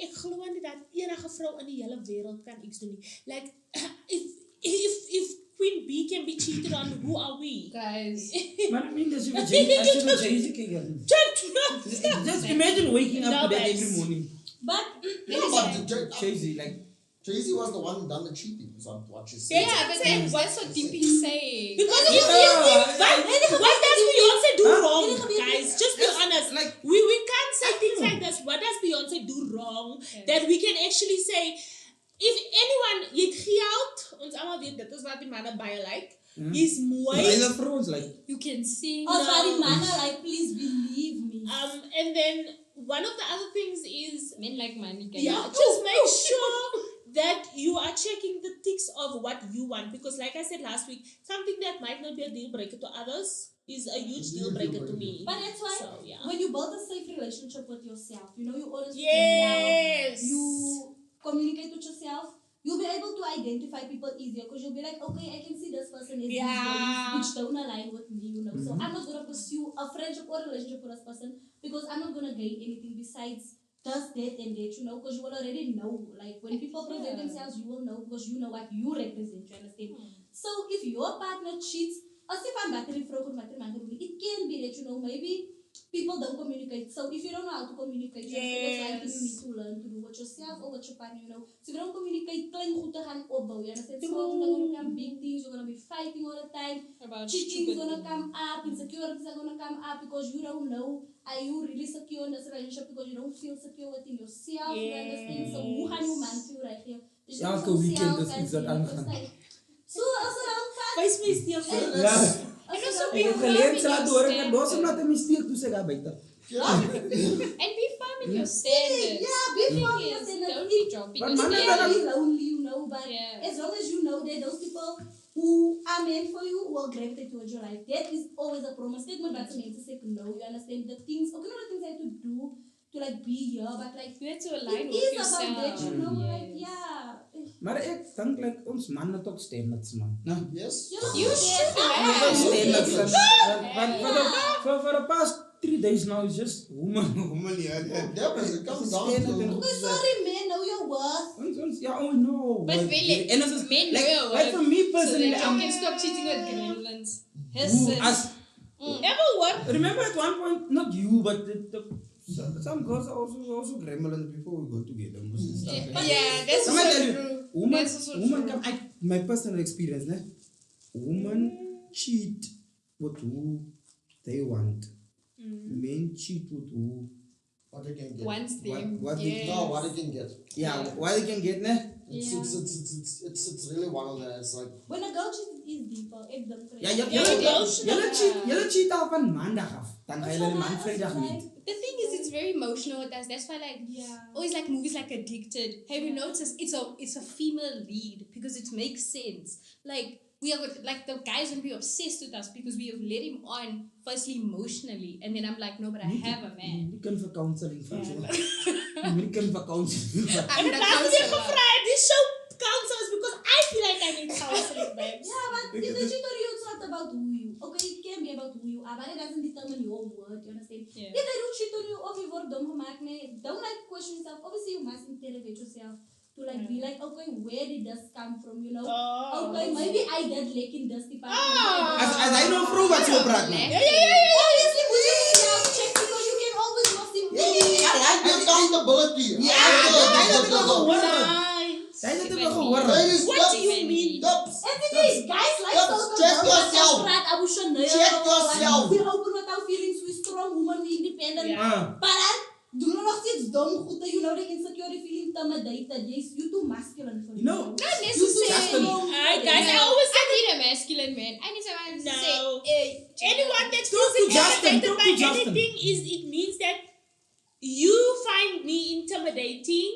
S3: ek glo nie dat enige vrou in die hele wêreld kan iets doen nie. Like if Queen B can be cheated on, who are we?
S5: Guys.
S1: But I mean, as you were Jay-Z again. Just imagine waking up to that every morning.
S4: But
S2: Yeah, but
S1: Jay-Z, like,
S2: Jay-Z was the one who done the cheating. Is what you say.
S5: Yeah, but then that's what DP is saying.
S3: Because what does Beyonce do wrong, guys? Just be honest.
S1: like-
S3: we can't say things like this. What does Beyonce do wrong that we can actually say? If anyone jy het geld, ons almal weet dit is wat die manne baie like. He's mooi.
S1: I love friends, like,
S5: You can sing.
S4: als waar die mannen like, please believe
S3: And then one of the other things is
S5: Men like money.
S3: just make sure that you are checking the ticks of what you want, because like I said last week, something that might not be a deal breaker to others is a huge deal breaker to me.
S4: But that's why when you build a safe relationship with yourself, you know, you always you communicate with yourself, you'll be able to identify people easier, because you'll be like, okay, I can see this person is these values which don't align with me, you know. So I'm not gonna pursue a friendship or relationship with this person because I'm not gonna gain anything besides just that and that, you know, because you will already know. Like when people present themselves, you will know because you know what you represent, you understand? So if your partner cheats, as if I'm battery from it can be that, you know, maybe people don't communicate. So if you don't know how to communicate, that's why you need to learn to do with yourself or with your partner, you know. So if you don't communicate, klein goed te gaan opbouw, you understand? Small things are going to come, big things, you're going to be fighting all the time. Cheating is going to come up, insecurities are going to come up because you don't know, are you really secure in this relationship because you don't feel secure within yourself, you understand? So hoe gaan je man feel right here? Dus
S1: elke weekend is iets dat aangaan.
S4: So als er dan gaat...
S3: Wees my stil.
S5: And also
S1: Ik heb geleerd dat door ik het was omdat hij me stiert toen ze gaat buiten.
S5: And be firm in your standards.
S4: Yeah, be firm in your standards.
S5: Don't be dropping
S1: But
S5: your
S1: man,
S5: standards.
S4: Be lonely, you know, but as long as you know that those people who are meant for you will gravitate towards your life. That is always a promise statement that's meant to say no. You understand the things, okay, not the things I have to do to like be here, but like
S5: You have to align
S4: it
S5: with
S4: is
S5: yourself.
S4: about that, you know, like
S1: Maar ik denk like ons mannen toch stemlets man.
S2: Yes.
S5: You should
S1: Toch stemlets.
S5: have.
S1: For the past 3 days now it's just woman
S2: Yeah, but it comes down to...
S4: okay, sorry man, know your worth.
S1: Ja, oh no.
S5: But really,
S1: en as
S5: men know your
S1: like for me
S5: So
S1: personally,
S5: that you can stop cheating with gremlins.
S3: Never work.
S1: remember at one point, not you, but some girls are also gremlins before we go together.
S5: Yeah, that's
S1: Let me tell
S5: so
S1: you,
S5: true.
S1: woman
S5: That's also
S1: come,
S5: true.
S1: my personal experience, né? Women cheat with who they want. Men cheat with who
S2: What they can get.
S5: Once them.
S1: what they-
S2: No, what they can get.
S1: what they can get, né?
S2: It's really one of the, it's like...
S4: When a girl cheats, it is deeper. It doesn't
S1: Jullie cheat al van maandag af. Dan ga je de man vrijdag niet.
S5: The thing is, it's very emotional with us. That's why, like, always like movies like Addicted. Have you noticed? It's a female lead because it makes sense. Like we are like the guys will be obsessed with us because we have let him on firstly emotionally, and then I'm like, no, but I have a man.
S1: You can for counseling, you can for counseling.
S5: I'm the
S3: That's the
S5: counselor.
S3: Friday this show counselors because I feel like I need counseling, babes.
S4: Yeah, but if they cheat on you, it's not about who you. Okay, it can be about who you are, but it doesn't determine your worth. You understand?
S5: Yeah.
S4: If they do cheat on you, of je wordt dom gemaakt, nee, don't like question yourself. Obviously, you must interrogate yourself to like be like, okay, where did this come from? You know? Okay, maybe I did lack in this department.
S1: Als hij nog vrouw wat zo praat.
S4: Obviously, we should self-check because you can always lost him.
S2: Accountability.
S1: Zij dat hebben gehoord.
S3: What do you mean?
S4: Everything, guys, like so.
S2: Check yourself. Check yourself.
S4: We open with our feelings, we strong woman, we independent. But doen we nog steeds dom goed, you know, the insecurity feeling intimidated. You too masculine for
S1: You know,
S5: Not necessarily.
S3: Alright, guys, I always
S5: I need a masculine man. I need someone to say,
S3: anyone that feels intimidated by anything it means that you find me intimidating.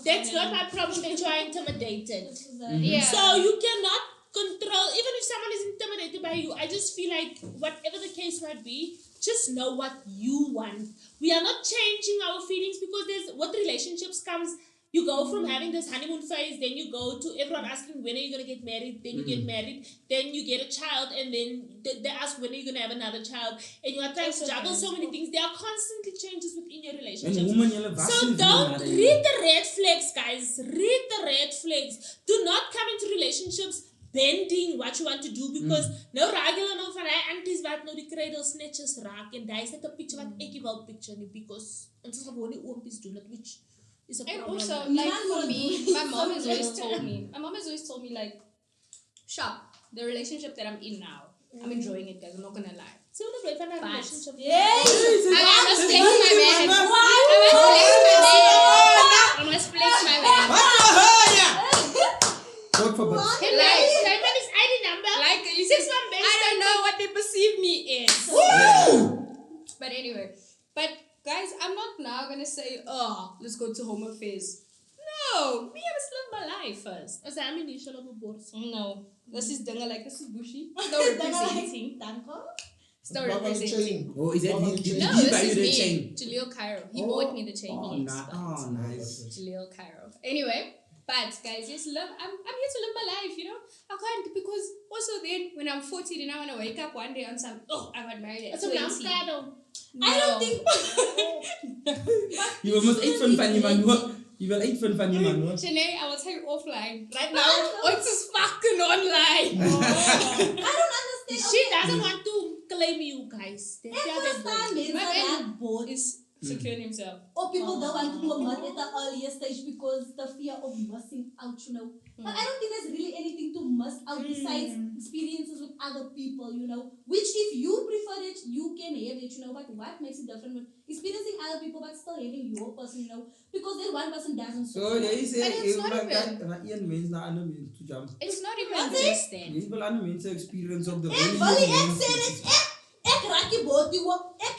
S3: That's not my problem that you are intimidated.
S5: Yeah.
S3: So you cannot control, even if someone is intimidated by you, I just feel like whatever the case might be, just know what you want. We are not changing our feelings because there's what relationships comes. You go from having this honeymoon phase, then you go to everyone asking when are you going to get married, then you get married, then you get a child, and then they ask when are you going to have another child, and you are trying to juggle so many things. There are constantly changes within your relationship. So don't read the red flags, guys. Read the red flags. Do not come into relationships bending what you want to do because no regular no van hy aunties wat nou die cradle snatches raak en daai is net 'n picture wat ek wil picture nie because ons is gewoon nie oompies doen dit which is a
S5: And
S3: problem.
S5: also, like for me, my mom has always told me like, Shop, the relationship that I'm in now, I'm enjoying it, guys. I'm not gonna lie.
S3: So we play for a relationship.
S5: I must flex my man. I must flex my man.
S1: What for but?
S5: Like,
S3: Simon is ID number.
S5: like you
S3: Six
S5: said,
S3: one best.
S5: I don't know what they perceive me as. But anyway, but guys, I'm not now gonna say, oh, let's go to home affairs. No, me, I must live my life first.
S3: As I'm initial of a board.
S5: No, this is Dunga, like this is Bushi. Still representing. Still representing.
S1: Oh, is that
S2: Mama,
S1: did
S5: No,
S1: he buy
S5: this
S1: you
S5: is
S1: the
S5: me.
S1: chain?
S5: Jaleel Cairo. He
S1: Oh.
S5: bought me the chain.
S1: Oh,
S5: Yes,
S1: nice.
S5: Jaleel Cairo. Anyway, but guys, yes, I'm here to live my life, you know. I can't, because also then when I'm 40, then I want to wake up one day on some, I got married at
S3: So
S5: 20.
S3: now Cradle.
S4: I don't think.
S1: You almost ate fun man. You will eat fun man.
S5: Shanae, I will tell you offline. Right now, it's just fucking online.
S4: I don't understand.
S3: She doesn't want to claim you guys. That's the other
S4: Understand
S3: boy.
S4: me.
S5: My man
S4: That board.
S5: is securing himself.
S4: Or people don't want to commit at the earlier stage because the fear of missing out, you know. But I don't think there's really anything to miss out besides experiences with other people, you know. Which if you prefer it, you can have it, you know. But what makes it different with experiencing other people but still having your person, you know. Because then one person doesn't.
S1: So jy sê
S5: And it's not
S1: like
S5: even-
S1: dat een mens na ander mens toe jump.
S5: It's not even
S4: What's it?
S5: just that.
S1: Jy wil ander mense experience op the
S4: Ek wil nie, ek sê dit, ek raak die boot die op, ek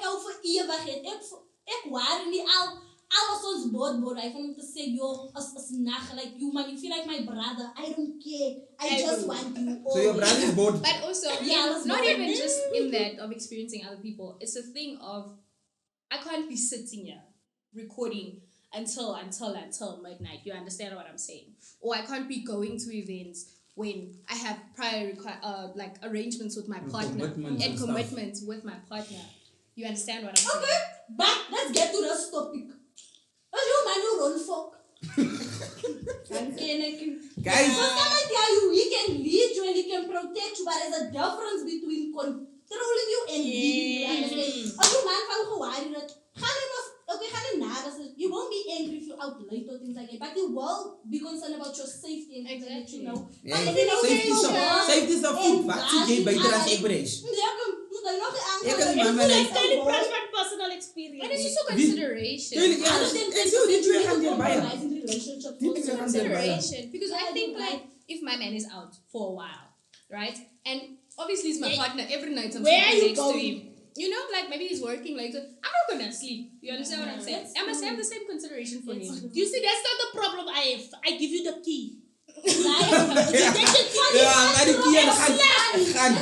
S4: hou vir ewigheid, ek waar nie alles ons boot, I want to say, yo, as nag, like you man, you feel like my brother, I don't care, I just want you.
S1: So your brother is bored.
S5: But also,
S4: Yeah,
S5: it's not
S4: but-
S5: even just in that of experiencing other people. It's a thing of, I can't be sitting here recording until midnight. You understand what I'm saying? Or I can't be going to events when I have prior like arrangements with my partner
S1: commitments
S5: and
S1: and stuff.
S5: commitments with my partner. You understand what I'm saying?
S4: Okay, but let's get to this topic. As you man, you run fuck.
S1: Guys,
S4: First time I tell you, he can lead you and he can protect you, but there's a difference between controlling you and leading you. Understand? As you man van gewaaid dat, ga nie nagas. You won't be angry if you're out late or things like that, but you will be concerned about your safety and things like that, you know.
S1: yeah,
S4: But if you don't
S1: safety is a food. Wat sê jy buite as average? Ek is man
S3: It's
S1: like
S3: totally private personal experience.
S5: And it's just a consideration.
S1: Tuurlijk, ja, ek sê dit jy gaan deur baie.
S5: It's a consideration because I think like if my man is out for a while, right, and obviously he's my partner every night. I'm
S3: Where are
S5: sleeping
S3: you
S5: next to
S3: going?
S5: him. You know, like maybe he's working later. I'm not gonna sleep. You understand what I'm saying? I must have the same consideration for him.
S3: You see, that's not the problem I have. I give you the key.
S1: Ja, maar die keer gaan.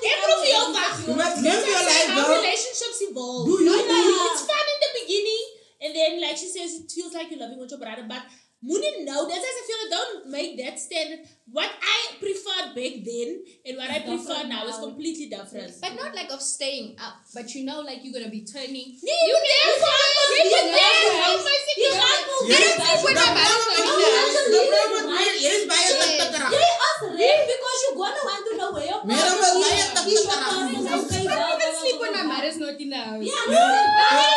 S3: Improve your life.
S1: You must live your life,
S3: How
S1: bro.
S3: relationships evolve.
S1: Do you?
S3: It's fun in the beginning, and then like she says, it feels like you're loving with your brother, but Moonie now, that's as I feel. Don't make that standard. What I preferred back then and what I prefer now is completely different.
S5: But not like of staying up, but you know, like you're gonna be turning.
S3: You never
S5: never.
S4: Because you're gonna want to know where your
S1: Meer dan wel baie
S5: I can't even sleep when my mother's not in the house.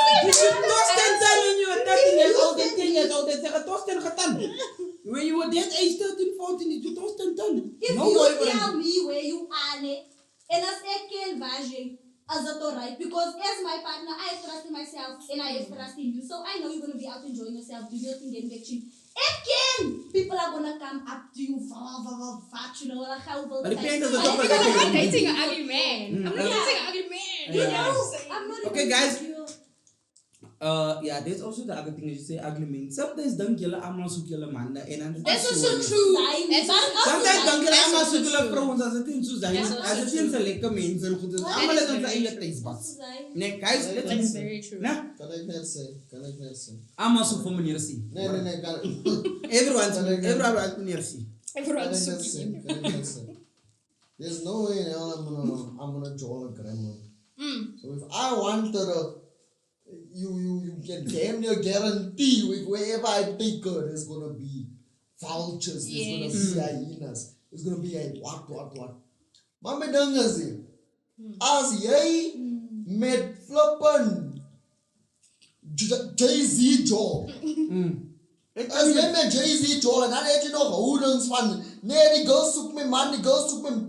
S1: When you were that age, 13, 14, you toast and done.
S4: If
S1: No
S4: you
S1: worry
S4: tell
S1: about it.
S4: me where you are, and as I can vagin, as a alright, because as my partner, I have trust in myself and I have trust in you. So I know you're gonna be out enjoying yourself, doing your thing, getting back to you. Again, people are gonna come up to you, you know, like how
S1: But the point is the
S5: I'm
S1: topic
S5: not
S1: again.
S5: dating an ugly man. I'm not
S4: Yeah.
S5: dating an ugly man.
S1: Yeah.
S5: You know what I'm saying?
S4: I'm not
S1: Okay,
S4: even
S1: guys.
S4: insecure.
S1: Yeah, there's also the other thing you say ugly men. Sometimes don't kill a man so kill a man.
S5: That's also true. That's also
S1: Sometimes don't kill a man so
S5: also
S1: kill a
S5: true.
S1: vrouw. As het in zo zijn.
S5: That's also
S1: As het in zijn lekker mensen en goed. Allemaal is onze eigen tastebuds. Nee, guys,
S5: That's
S1: let's
S5: very true.
S1: nah,
S2: Kan ik net zeggen.
S1: allemaal zo voor meneer C.
S2: Nee, kan
S1: Everyone wants meneer C.
S5: Everyone's
S2: ik net
S5: sucking.
S2: zeggen. There's no way in hell I'm gonna join a grandma. So if I want to, you can damn near guarantee with wherever I take her, there's gonna be vultures, there's gonna be hyenas, there's gonna be a what. Maar met dingen zien, als jij met flippen Jay-Z job, als jij met Jay-Z job en dan heb je nog houdings van, nee die girls zoekt me man, die girls zoekt me.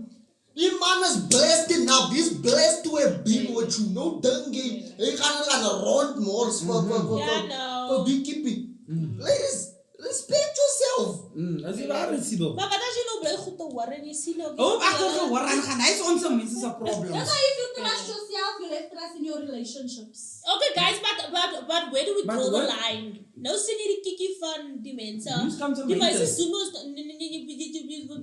S2: Die man is blessed enough. He's blessed to have been with you. No dinghy. Hij gaat rondmors voor beekeeping. Ladies, Respect yourself.
S1: As jy waar is, Sibo.
S3: Maar wat as jy nou bly goed te hoor en jy sien nou...
S1: Oh, agter gehoor aan gaan. Hy is ons mense se problem.
S4: That's why if you trust yourself, you have trust in your relationships.
S3: Okay guys, but where do we
S1: But
S3: draw the
S1: what-
S3: line? Nou sien jy die kikkie van die mense.
S1: News comes from
S3: Die mense
S1: haters.
S3: doen ons...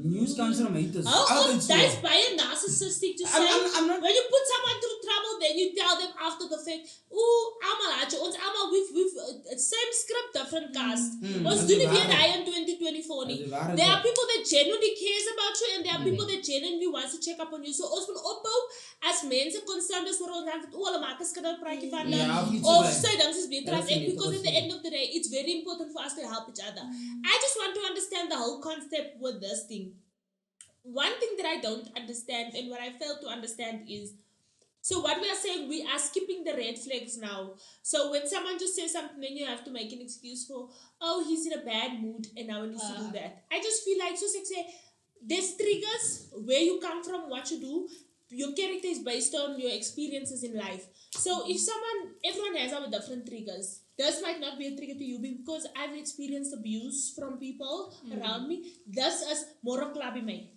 S1: News comes from haters.
S3: Oh,
S1: Altijd zo.
S3: that's by a narcissistic to say.
S1: I'm not...
S3: When you put someone through trouble, then you tell them after the fact, ooh, allemaal had je ons allemaal, we've same script, different cast. Ons doen nie weer hy in 2024 nie. There are people that genuinely cares about you and there are people that genuinely wants to check up on you. So ons wil opbou as mense concerned is oor ons dan dat hulle maak 'n skitterpraatjie van
S1: Ja,
S3: dan
S1: of iets
S3: of
S1: erbij.
S3: sy dan is beter as ek,
S1: Definitely,
S3: because at the
S1: definitely.
S3: end of the day it's very important for us to help each other. I just want to understand the whole concept with this thing. One thing that I don't understand and what I fail to understand is, so what we are saying, we are skipping the red flags now. So when someone just says something, then you have to make an excuse for, oh, he's in a bad mood and now he needs to do that. I just feel like, so say, there's triggers, where you come from, what you do. Your character is based on your experiences in life. So if everyone has our different triggers. This might not be a trigger to you because I've experienced abuse from people around me. This is more of club in me.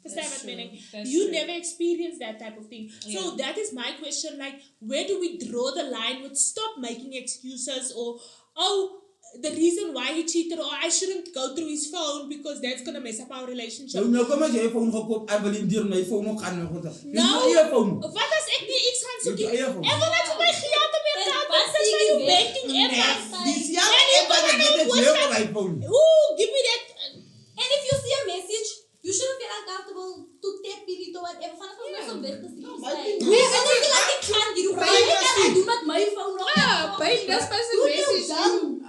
S3: Verstaan wat mening? You never experienced that type of thing. So that is my question, like, where do we draw the line with stop making excuses or, oh, the reason why he cheated or I shouldn't go through his phone because that's going to mess up our relationship.
S1: Nou kom as jy 'n phone gekoop, ek wil nie my phone nog gaan nog. Dis
S3: Nou,
S1: nie 'n phone.
S3: wat as ek nie iets gaan soek
S1: Dis
S3: nie?
S1: jou eie phone.
S3: Ek wil net vir my geld te meer geld, wat is my banking app?
S1: Dis jou
S3: En jy
S1: app wat
S3: kan
S1: jy
S3: nou
S1: net
S3: post
S1: jou
S3: dat-
S1: op my phone.
S3: Ooh, give me that.
S4: And if you see a message, you shouldn't feel uncomfortable to tap it or whatever. Vanaf ons is om weg te stuur.
S2: my thing
S4: Nee,
S2: is-
S4: en dan feel like ek gaan hier op. Ek doen met my phone nog.
S5: Babe, that's pas een message.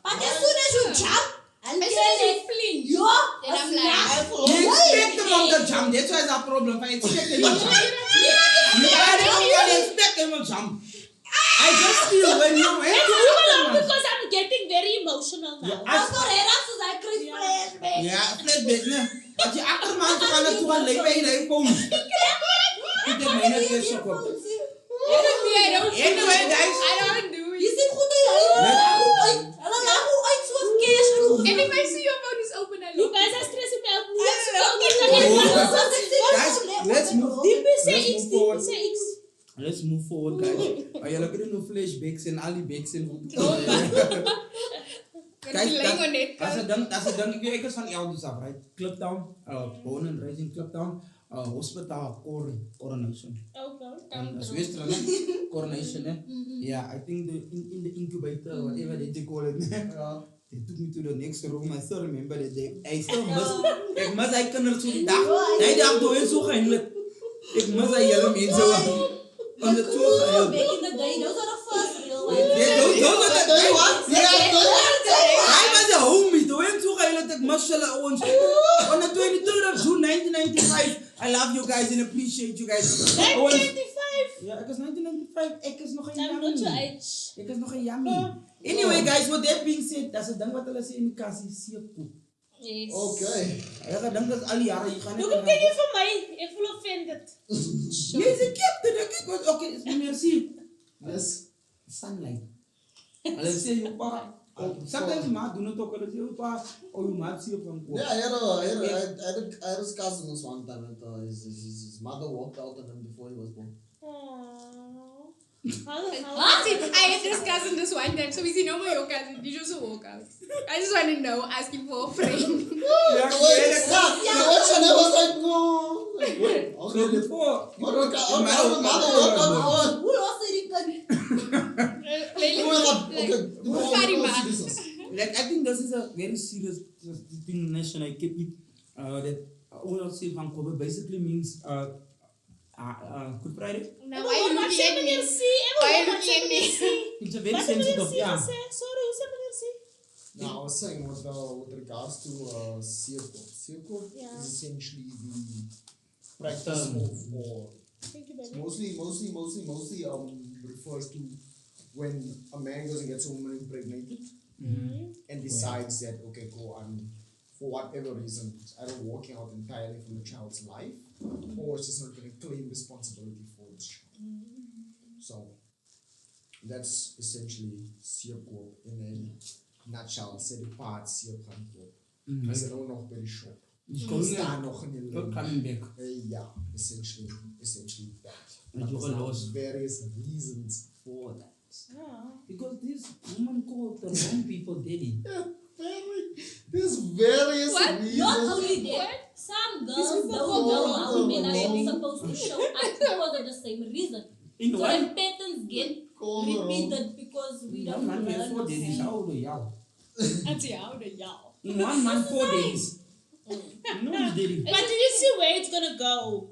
S4: But as soon as you jump, and
S5: As soon as you flinch,
S4: yo,
S5: then I'm like,
S1: You expect them on the jump. That's why it's a problem. I expect them to jump. You don't expect them to jump. I just feel when you
S3: It's too long because I'm getting very emotional now.
S4: As voor heraf soos hy kry flashback.
S1: Ja, flashback, ne? As jy agterman toe gaan toe gaan lê by die phone. Ek het myne eers gekoop.
S5: I don't
S1: Anyway, guys.
S5: I don't do
S4: Jy
S5: it.
S4: sien goed hy lag hoe uit. Hulle lag hoe uit so cash genoeg.
S5: And if I see your phone is open, I
S3: You
S5: look.
S3: guys are stressing me out. Yes,
S1: Guys, let's move.
S3: say
S1: Let's
S3: X,
S1: move forward.
S3: say X.
S1: Let's move forward, guys. Julle kry nou flashbacks en al die backs en
S5: Guys, laying on it.
S1: as a ding, ek is van elders af, right? Kliptown, born and raised in Kliptown, hospital, coronation.
S3: Okay.
S1: As Western, coronation, eh? Yeah, I think in the incubator, whatever they call it, they took me to the next room. I still remember that I still miss, ek mis hy kinders so die dag. Die dag toe hy so gehuilik. Ek mis hy hele mense wat on the tour gehuil.
S4: Back in the day, those are the first real ones.
S1: Those are the
S2: They what?
S1: Hy was 'n homie, toe hy so gehuil het, ek mis hulle ouens. On the 23rd of June 1995, I love you guys and appreciate you guys.
S3: 1995.
S1: Ja, ek is 1995, ek is nog 'n
S3: I'm not your
S1: jammy.
S3: age.
S1: Ek is nog 'n jammy. Anyway guys, with that being said, that's 'n ding wat hulle sê in die kassie, Seep Koop.
S3: Yes.
S2: Okay.
S1: Ek gedink dat al die jare hier gaan
S3: Hoekom kyk jy vir my? Ek voel offended.
S1: Jy is 'n captain, ek was okay, is nie meer Seep.
S2: Yes.
S1: Sunlight. Hulle sê jy pa. Sometimes ma doen dit ook, hulle sê jy pa, oh jy maak Seep van koop.
S2: Yeah, I had his cousin this one time and his mother walked out on him before he was born.
S3: Aww.
S5: I had this cousin this one time, so is he no more your cousin? Did you also walk out? I just want to know, asking for a friend.
S1: Ja,
S2: The way I was like, no. Wait,
S1: so before,
S2: mother walked out.
S4: Hoe los hy die kind?
S1: like I think this is a very serious thing national. I keep it that all say van Kobe basically means Good Friday.
S5: Now, why are you looking at me? Why are you looking at me?
S1: It's a very sensitive, yeah.
S3: Sorry, who said meneer C?
S2: Now I was saying with regards to Seep Koop. Seep Koop is essentially the practice of
S3: Thank you,
S2: it's
S3: baby.
S2: mostly refers to when a man goes and gets a woman impregnated and decides that okay, go on for whatever reason, it's either walking out entirely from the child's life or it's just not going to claim responsibility for this child. So that's essentially Seep Koop in a nutshell, sê die parts hier gaan koop. Is er nou nog by die shop.
S1: Staan
S2: nog in die
S1: Not
S2: lijn.
S1: coming back.
S2: Yeah, essentially that.
S1: And you
S2: But
S1: got
S2: there's
S1: lost.
S2: various reasons for that.
S1: Because this woman called the wrong people daddy.
S2: There's various
S5: What?
S2: reasons.
S4: Not only that, some girls
S5: people
S4: don't
S5: call
S4: know
S5: the
S4: how
S5: wrong
S4: men are
S5: people.
S4: not supposed to show up because of the same reason.
S1: In
S4: So
S1: one,
S4: the patterns get
S2: Call the wrong-
S4: repeated because we
S1: one
S4: don't
S1: man we have
S4: learn
S1: 4
S4: or
S1: daddies.
S4: see.
S1: How old are y'all?
S5: That's how the y'all.
S1: In 1 month, 4 daddies. You know who's daddy?
S3: But do you see where it's gonna go?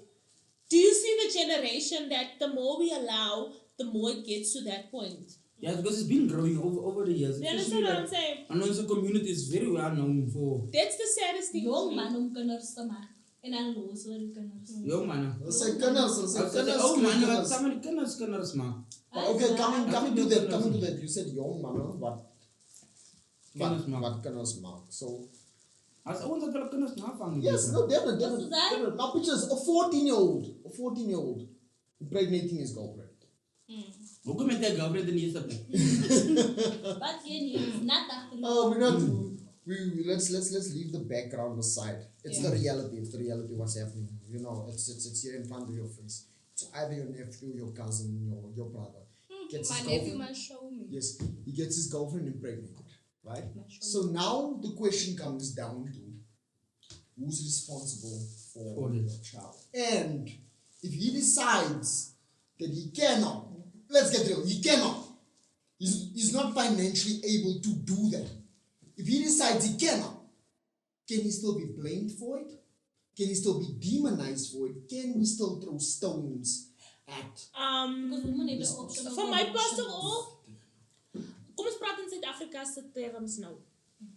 S3: Do you see the generation that the more we allow, the more it gets to that point?
S1: Yeah, because it's been growing over the years.
S3: You understand what I'm saying?
S1: And also community is very well known for
S3: That's the saddest thing for
S4: Jong
S3: me.
S4: man om kinders te maak. En dan los hulle die kinders.
S1: young man.
S2: Hulle sê kinders, hulle sê
S1: Als dat de
S2: kinders,
S1: oude mannen wat
S2: kinders.
S1: samen kinders maken.
S2: But okay, coming to
S1: Kinders.
S2: that, you said young man,
S1: Kinders maak.
S2: what kinders maak. So
S1: Als ons dat wel kinders navangen.
S2: yes, no, definitely.
S4: Wat is dat?
S2: Now pictures a 14-year-old impregnating his girlfriend.
S1: Hoe kom je met die girlfriend in de eerste plek?
S4: But again, it's not after
S2: Oh, we're not. Let's leave the background aside. It's the reality. It's the reality. What's happening? You know, it's here in front of your face. It's either your nephew, your cousin, your brother. Gets
S5: My
S2: his
S5: nephew
S2: girlfriend-
S5: must show me.
S2: Yes, he gets his girlfriend impregnated, right?
S5: Must show
S2: So now the question comes down to who's responsible for
S1: For it.
S2: the child. And if he decides that he cannot, let's get real, he cannot. He's not financially able to do that. If he decides he cannot, can he still be blamed for it? Can he still be demonized for it? Can we still throw stones at?
S4: Because women have the option of
S3: For my
S4: abortion.
S3: personal, kom ons praat in Suid-Afrika's terms nou.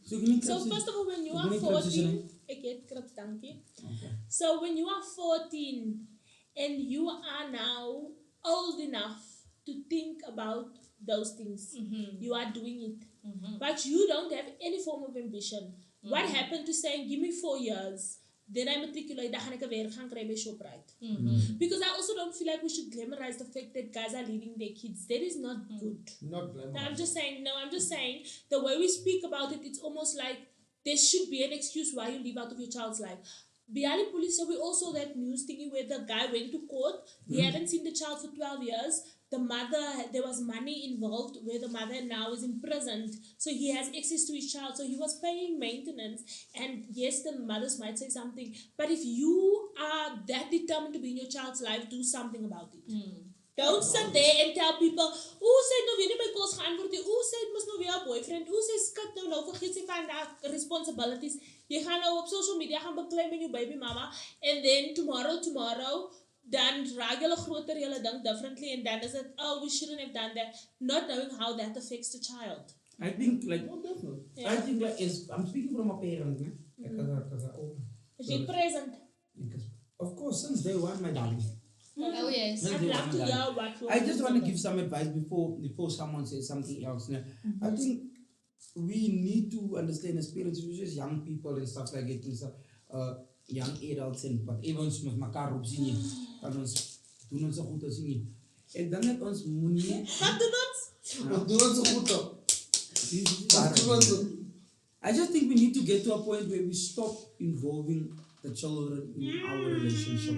S1: So you need
S3: So first of all, when you
S1: You
S3: are
S1: need
S3: 14, ek het krap, dankie.
S1: Okay.
S3: So when you are 14 and you are now old enough to think about those things, you are doing it. But you don't have any form of ambition. What happened to saying, give me 4 years, then I matriculate, dan gaan ek 'n werk gaan kry by Shoprite. Because I also don't feel like we should glamorize the fact that guys are leaving their kids. That is not good.
S2: Not blamed.
S3: I'm just saying, the way we speak about it, it's almost like there should be an excuse why you leave out of your child's life. Biali police, so we also that news thingy where the guy went to court, he hadn't seen the child for 12 years. The mother, there was money involved where the mother now is imprisoned. So he has access to his child. So he was paying maintenance. And yes, the mothers might say something. But if you are that determined to be in your child's life, do something about it. Don't sit there and tell people, hoe sy het nou weer nie my calls geantwoord nie, hoe sy het mos nou weer 'n boyfriend, hoe sy skit nou vergeet sy van haar responsibilities. Jy gaan nou op social media gaan beklei met jou baby mama, and then tomorrow, dan raak julle groter, julle dink differently, and then is it, oh, we shouldn't have done that, not knowing how that affects the child.
S1: I think like,
S3: Yeah.
S1: I think like, I'm speaking from a parent, ne? Because
S3: Is jy present?
S1: of course, since day one, my darling.
S5: Oh yes.
S1: Since
S3: I'd
S1: day
S3: love
S1: one,
S3: to
S1: my
S3: hear
S1: darling.
S3: what you
S1: I just want to give some advice before someone says something else. Ne? I think we need to understand as parents, we just young people and stuff like it, and stuff, young adults and wat evens met mekaar op sien nie, dan ons doen ons so goed as nie. En dan het ons moenie
S3: Wat doen ons?
S2: Wat doen ons so goed op? Wat doen ons so-
S1: I just think we need to get to a point where we stop involving the children in our relationship.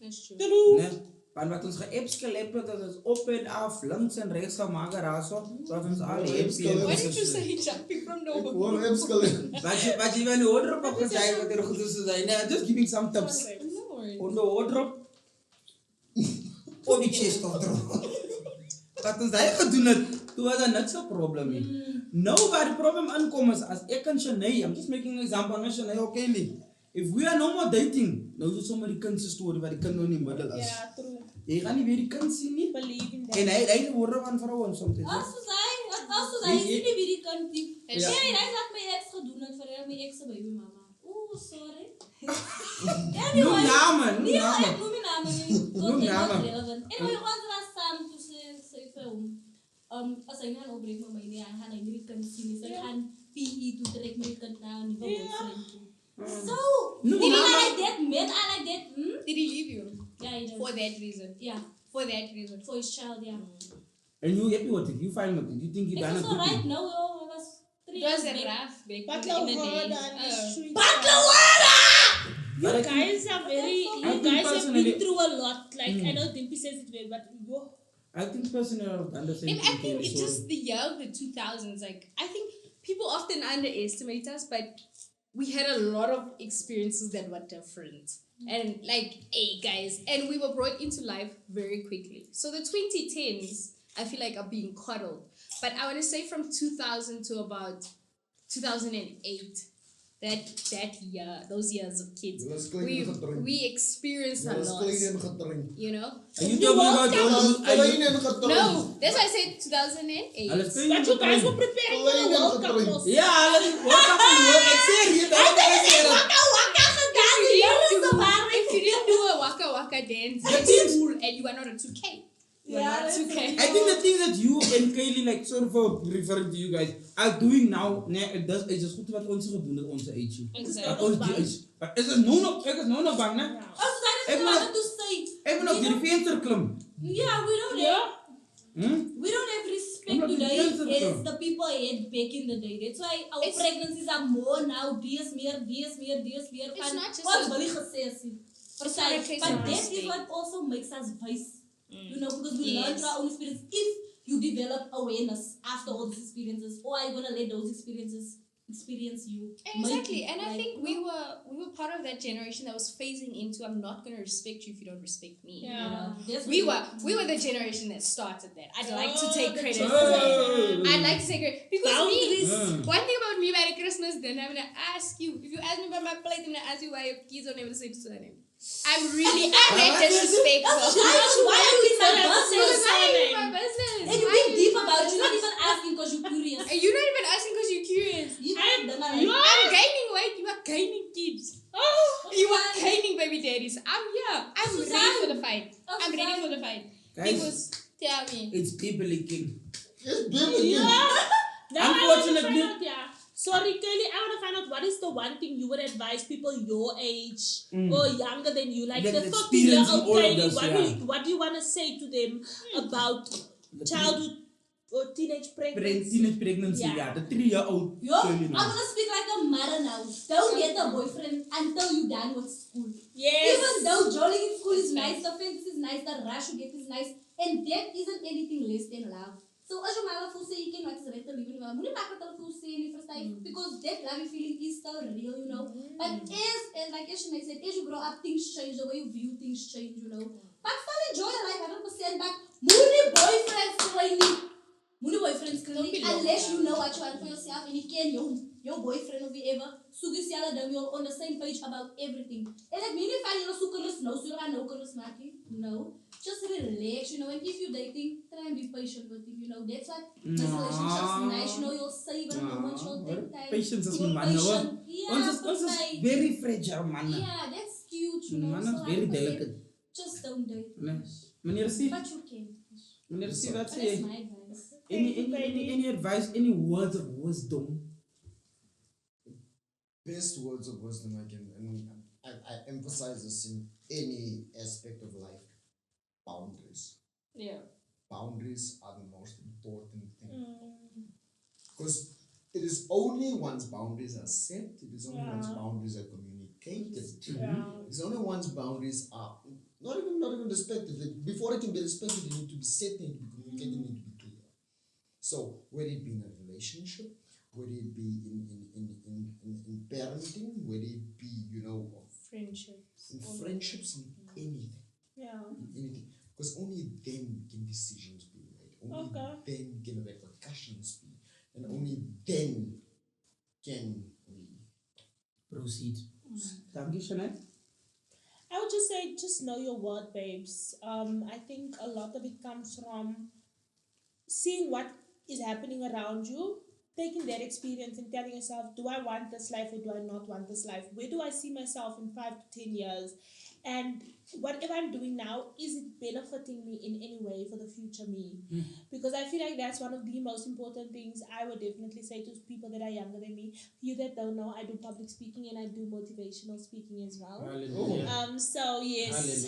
S5: That's true.
S1: Ne? Want wat ons geapskelep het, dat is op en af, links en rechts gemaak daarso, zodat ons al
S5: Why did you say jumping from
S2: Ek
S5: the
S2: hoor Epskale.
S1: Wat jy wel die wardrobe op gesê wat er goed is te zijn. Nee, just giving some tips.
S5: No worries.
S1: On the wardrobe. Op die chest wardrobe. Wat ons daai gedoen het, toe was daar niks 'n probleem nie. Nou waar die probleem aankom is, as ek en Shanae, I'm just making an example, met Shanae, okay nie. If we are no more dating, nou is het sommer die kind se storie waar die kind nou in die middel is.
S3: Ja, true.
S1: Jy gaan nie weer die kind sien nie.
S3: Believe in that.
S1: En hy word aan vrouens soms.
S4: Als hy is nie wie die kind die.
S5: Ja.
S4: Hy wat my ex gedoen het vir my ex se baby mama. Ooh, sorry.
S1: Noem namen,
S4: Nee,
S1: noem namen.
S4: ek noem nie name nie.
S1: Noem namen.
S4: Anyway, ons was saam toe sy vir hom. As hy gaan opbreek met my nie, hy gaan nie die kind sien nie. Sy gaan PE toe trek met die kind na 'n nuwe boyfriend toe. So,
S1: Noem
S4: die
S1: namen.
S4: like that, men are like that.
S5: Did he leave you?
S4: Ja, hy did.
S5: For that reason.
S4: Yeah,
S5: For that reason.
S4: for his child, yeah.
S1: And you happy with it? You fine with it? You think you
S4: It
S1: done a
S4: was
S1: good
S4: alright
S1: thing?
S4: now, I was
S5: It was a rough back
S3: But
S5: in the
S3: hard
S5: days.
S3: on the street.
S1: But I
S3: You
S1: think-
S3: guys are very.
S1: I
S3: You
S1: think
S3: guys have
S1: personally-
S3: been through a lot. Like I know Dimpy says it well, but yo.
S1: I think personally I would understand.
S5: I think it's just the year of the 2000s. Like, I think people often underestimate us, but we had a lot of experiences that were different. And like, hey guys, and we were brought into life very quickly. So the 2010s, I feel like are being coddled. But I want to say from 2000 to about 2008, that year, those years of kids, we experienced a lot. You know?
S1: Are you talking about
S5: No, that's why I said 2008.
S3: But you guys were preparing for the World Cup. Also.
S1: Yeah, let's walk up and work.
S5: If you didn't do a waka waka dance in school and you are not a 2K. You are not 2K.
S1: I think the thing that you and Kaylee, like, sort of referring to you guys, are doing now, it is goed wat ons gedoen het onze age.
S3: Exactly.
S1: Ons die age. Maar is het nou nog bang, ne? Ik ben op die venster klim.
S4: Yeah, we don't we don't have respect today as the people had back in the day. That's why our pregnancies are more now. Dies meer.
S5: It's not just
S4: Ons wil nie gesê as nie.
S5: It's not a case
S4: But
S5: of
S4: that is
S5: respect.
S4: what also makes us wise. You know, because we learn through our own experience. If you develop awareness after all these experiences, or are you gonna let those experiences experience you?
S5: Exactly, and I think we were part of that generation that was phasing into I'm not gonna respect you if you don't respect me.
S3: Yeah.
S5: You know?
S4: That's
S5: We
S4: what
S5: were the generation that started that. I'd like to take credit for
S1: Oh.
S5: that. I'd like to take credit because
S3: Boundaries.
S5: one thing about me by the Christmas dinner, I'm gonna ask you. If you ask me about my plate, I'm gonna ask you why your kids don't have the same surname. I'm that disrespectful.
S4: Why are you in my
S5: Because
S4: business?
S5: I ain't my business.
S4: And you
S5: Why
S4: being deep
S5: my
S4: about it. You're not
S5: business?
S4: even asking because you're curious.
S5: And you're not even asking because you're curious. I'm gaining weight. You are gaining kids. You are gaining baby daddies. I'm here. I'm ready for the fight. I'm ready for the fight.
S1: Guys,
S5: Because tell me.
S1: it's people king.
S3: Now
S1: Unfortunately-
S3: I want to find out, yeah. Sorry, Kelly, I want to find out what is the one thing you would advise people your age or younger than you, like
S1: Like
S3: the
S1: the
S3: 14-year-old
S1: experience in all of
S3: Kelly.
S1: this, yeah.
S3: What do you want to say to them about childhood or teenage pregnancy?
S1: Teenage pregnancy,
S3: Yeah.
S1: yeah. The 3-year-old
S4: Yo,
S1: Kaylee
S4: I'm
S1: now.
S4: gonna speak like a mother now. Don't get a boyfriend until you're done with school.
S3: Yes.
S4: Even though jolling in school is nice, the fence is nice, the rush you get is nice, and that isn't anything less than love. So as your mother will say, you can like to live in love. Moenie maak dat hulle sê in die first time because that loving feeling is still real, you know. But like Shanae said, as you grow up, things change, the way you view things change, you know. But still enjoy your life 100%. But moenie boyfriends claiming. Moenie boyfriends claiming unless you know what you want for yourself and you can your boyfriend of ever. Soek yourself dan you're on the same page about everything. En like meaning van julle soek kinders nou, so gaan nou kinders maak nie. No. Just relax, you know, and if you're dating, try and be patient with him, you know. That's what this relationship's nice, you know, you'll save a moment, you'll take time.
S1: Patience is
S4: You're
S1: my man, hoor.
S4: patient. Yeah,
S1: Ons is very fragile, man.
S4: yeah, that's cute, you know.
S1: Man
S4: So
S1: is very
S4: 100%,
S1: delicate.
S4: just don't date.
S1: Meneer C,
S4: But you can.
S1: meneer C, wat
S4: That's
S1: sê jy?
S4: my advice.
S1: Any advice, any words of wisdom?
S2: Best words of wisdom I can, and I emphasize this in any aspect of life. Boundaries.
S5: Yeah.
S2: Boundaries are the most important thing. Because it is only once boundaries are set, it is only once boundaries are communicated. It is only once boundaries are not even respected. Before it can be respected, they need to be set, they need to be communicated, they need to be clear. So whether it be in a relationship, whether it be in parenting, whether it be, you know,
S5: Friendships.
S2: in friendships, in anything.
S3: Yeah.
S2: Anything. Because only then can decisions be made. Only then can repercussions be. And only then can we
S1: Proceed. Thank you, Shanae.
S3: I would just say, just know your worth, babes. I think a lot of it comes from seeing what is happening around you, taking that experience and telling yourself, do I want this life or do I not want this life? Where do I see myself in 5 to 10 years? And whatever I'm doing now, is it benefiting me in any way for the future me? Because I feel like that's one of the most important things I would definitely say to people that are younger than me. You that don't know, I do public speaking and I do motivational speaking as well.
S1: Hallelujah.
S3: So yes.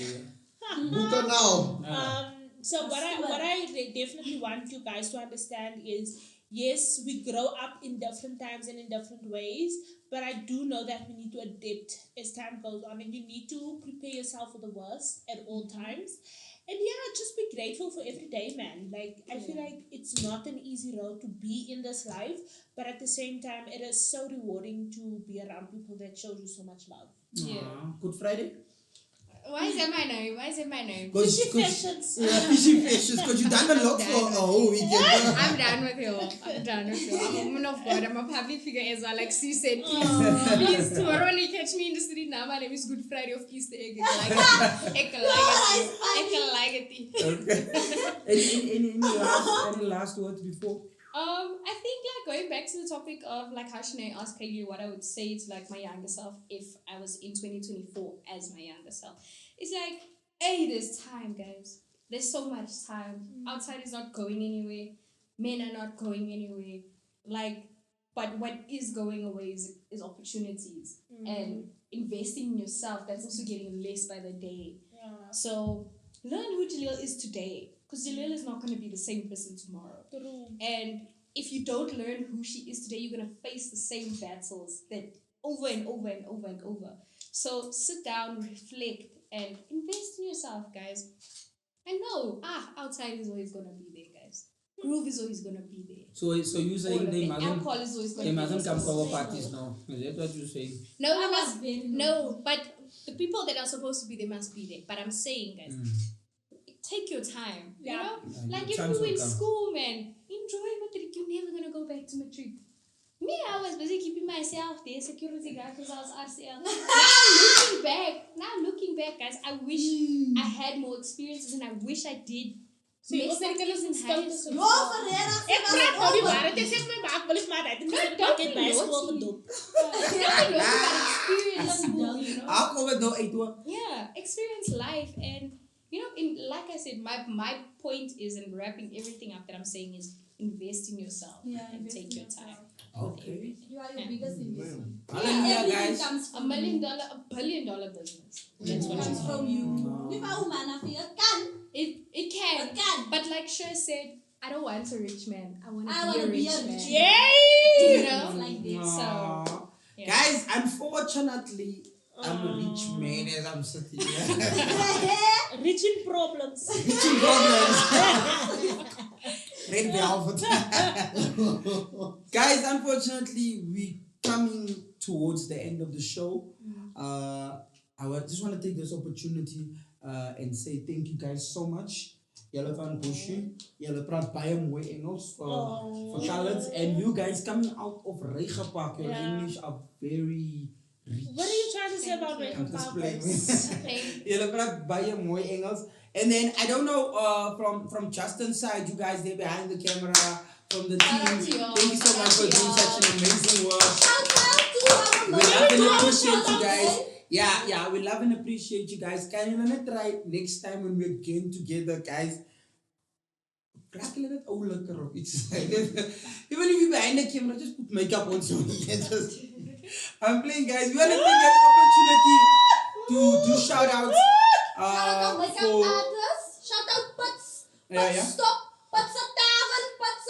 S1: Hallelujah.
S2: Buka now.
S3: So what I definitely want you guys to understand is yes, we grow up in different times and in different ways, but I do know that we need to adapt as time goes on, and you need to prepare yourself for the worst at all times. And yeah, just be grateful for every day, man. Like, I feel like it's not an easy road to be in this life, but at the same time, it is so rewarding to be around people that show you so much love.
S5: Yeah.
S1: Good Friday.
S5: Why is that my name? Why is it my name?
S3: Fishy fashions.
S1: Yeah, fishy fishes. Because you done a lot for a whole weekend.
S5: I'm done with you. I'm done with you. I'm a woman of God. I'm a public figure as well. Like she said, please tomorrow when you catch me in the street now, my name is Good Friday of Easter egg. I can like it.
S1: Okay. Any last words before?
S5: I think like going back to the topic of like how Shanae asked Kaylee what I would say to like my younger self if I was in 2024 as my younger self. It's like, hey, there's time, guys. There's so much time. Outside is not going anywhere. Men are not going anywhere. Like, but what is going away is opportunities and investing in yourself. That's also getting less by the day.
S3: Yeah.
S5: So learn who Jalil is today. Because Jalil is not going to be the same person tomorrow.
S3: True.
S5: And if you don't learn who she is today, you're going to face the same battles that over and over and over and over. So sit down, reflect, and invest in yourself, guys. And know, outside is always going to be there, guys. Groove is always going to be there.
S1: So you saying they
S5: Alcohol is always going to be there.
S1: mustn't come to our parties now? Is that what you're saying?
S5: No, but the people that are supposed to be there must be there. But I'm saying, guys, take your time. You know? Like if you're in school, man, enjoy matric. You're never going to go back to matric. Me, I was busy keeping myself there, security guard, because I was RCL. Now looking back, guys, I wish I had more experiences and I wish I did.
S3: See,
S5: Make
S3: ook
S5: some
S3: ik
S5: things in high school.
S3: Ik praat nou die waarheid. Je zegt mijn maak wel eens maar dat. Ik heb bij school gedopt.
S1: I'll go with the
S5: Yeah, experience life and you know, like I said, my point is in wrapping everything up that I'm saying is invest in yourself and take your time.
S1: Okay.
S4: You are your biggest investment.
S1: Hallelujah, guys.
S4: Comes
S5: $1
S4: from
S5: million, $1 billion business. That's what
S4: comes
S5: I'm
S4: from
S5: saying.
S4: you. If a woman of you can,
S5: It can.
S4: It can.
S5: But like Cher said, I don't want a rich man. I want
S4: I
S5: to
S4: wanna
S5: be a rich man.
S3: Yay!
S5: You know?
S4: like this.
S5: So, yeah.
S1: Guys, unfortunately, I'm a rich man as I'm sitting here.
S3: Rich in problems.
S1: Rich in problems. Red velvet. Guys, unfortunately, we're coming towards the end of the show. Just want to take this opportunity and say thank you guys so much. Julle van Bushi, julle praat baie mooi Engels for talents, and you guys coming out of Recollections, your English are very rich.
S3: What are you trying to say about
S1: I'm just playing.
S3: Recollections?
S1: Julle praat baie mooi Engels. And then I don't know from Justin's side, you guys there behind the camera, from the team. Thank you so much for doing such an amazing work. We love and appreciate you guys. Yeah, we love and appreciate you guys. Can you let try next time when we're again together, guys? Crackle it ouliker of iets. Even if you're behind the camera, just put makeup on so I'm playing, guys. We want to take that opportunity to do shout-outs.
S4: Makeup artists, shout out Pats, Pats Stop, Pats Tavern, Pats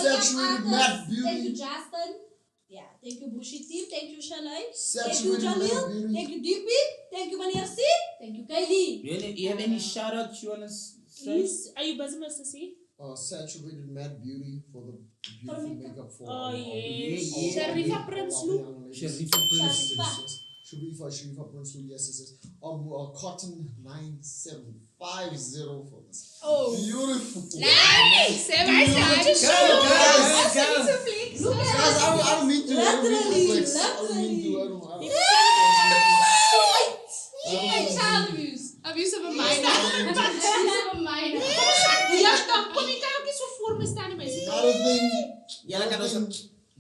S2: Saturated Matte Beauty.
S4: Thank you, Justin. Yeah, thank you, Bushi team. Thank you, Shanai. Thank you,
S2: Saturated Matte
S4: Jalil.
S2: Beauty.
S4: Thank you, DP. Thank you, Manier C. Thank you, Kylie.
S1: You have any shout-outs you want to say?
S3: Please, are you busy, Mr. C?
S2: Saturated Matte Beauty for the beautiful makeup for
S3: Oh, yes.
S1: Yeah.
S3: Sharifa Prince Loop.
S1: Sharifa Prince.
S2: Sharifa Prince Loop, yes. Cotton 9750 for this.
S5: Oh.
S2: Beautiful.
S5: Nice!
S1: Go, guys.
S2: Guys, I don't mean to. I don't
S5: Child abuse. Abuse of a minor. Abuse of a minor.
S2: I don't think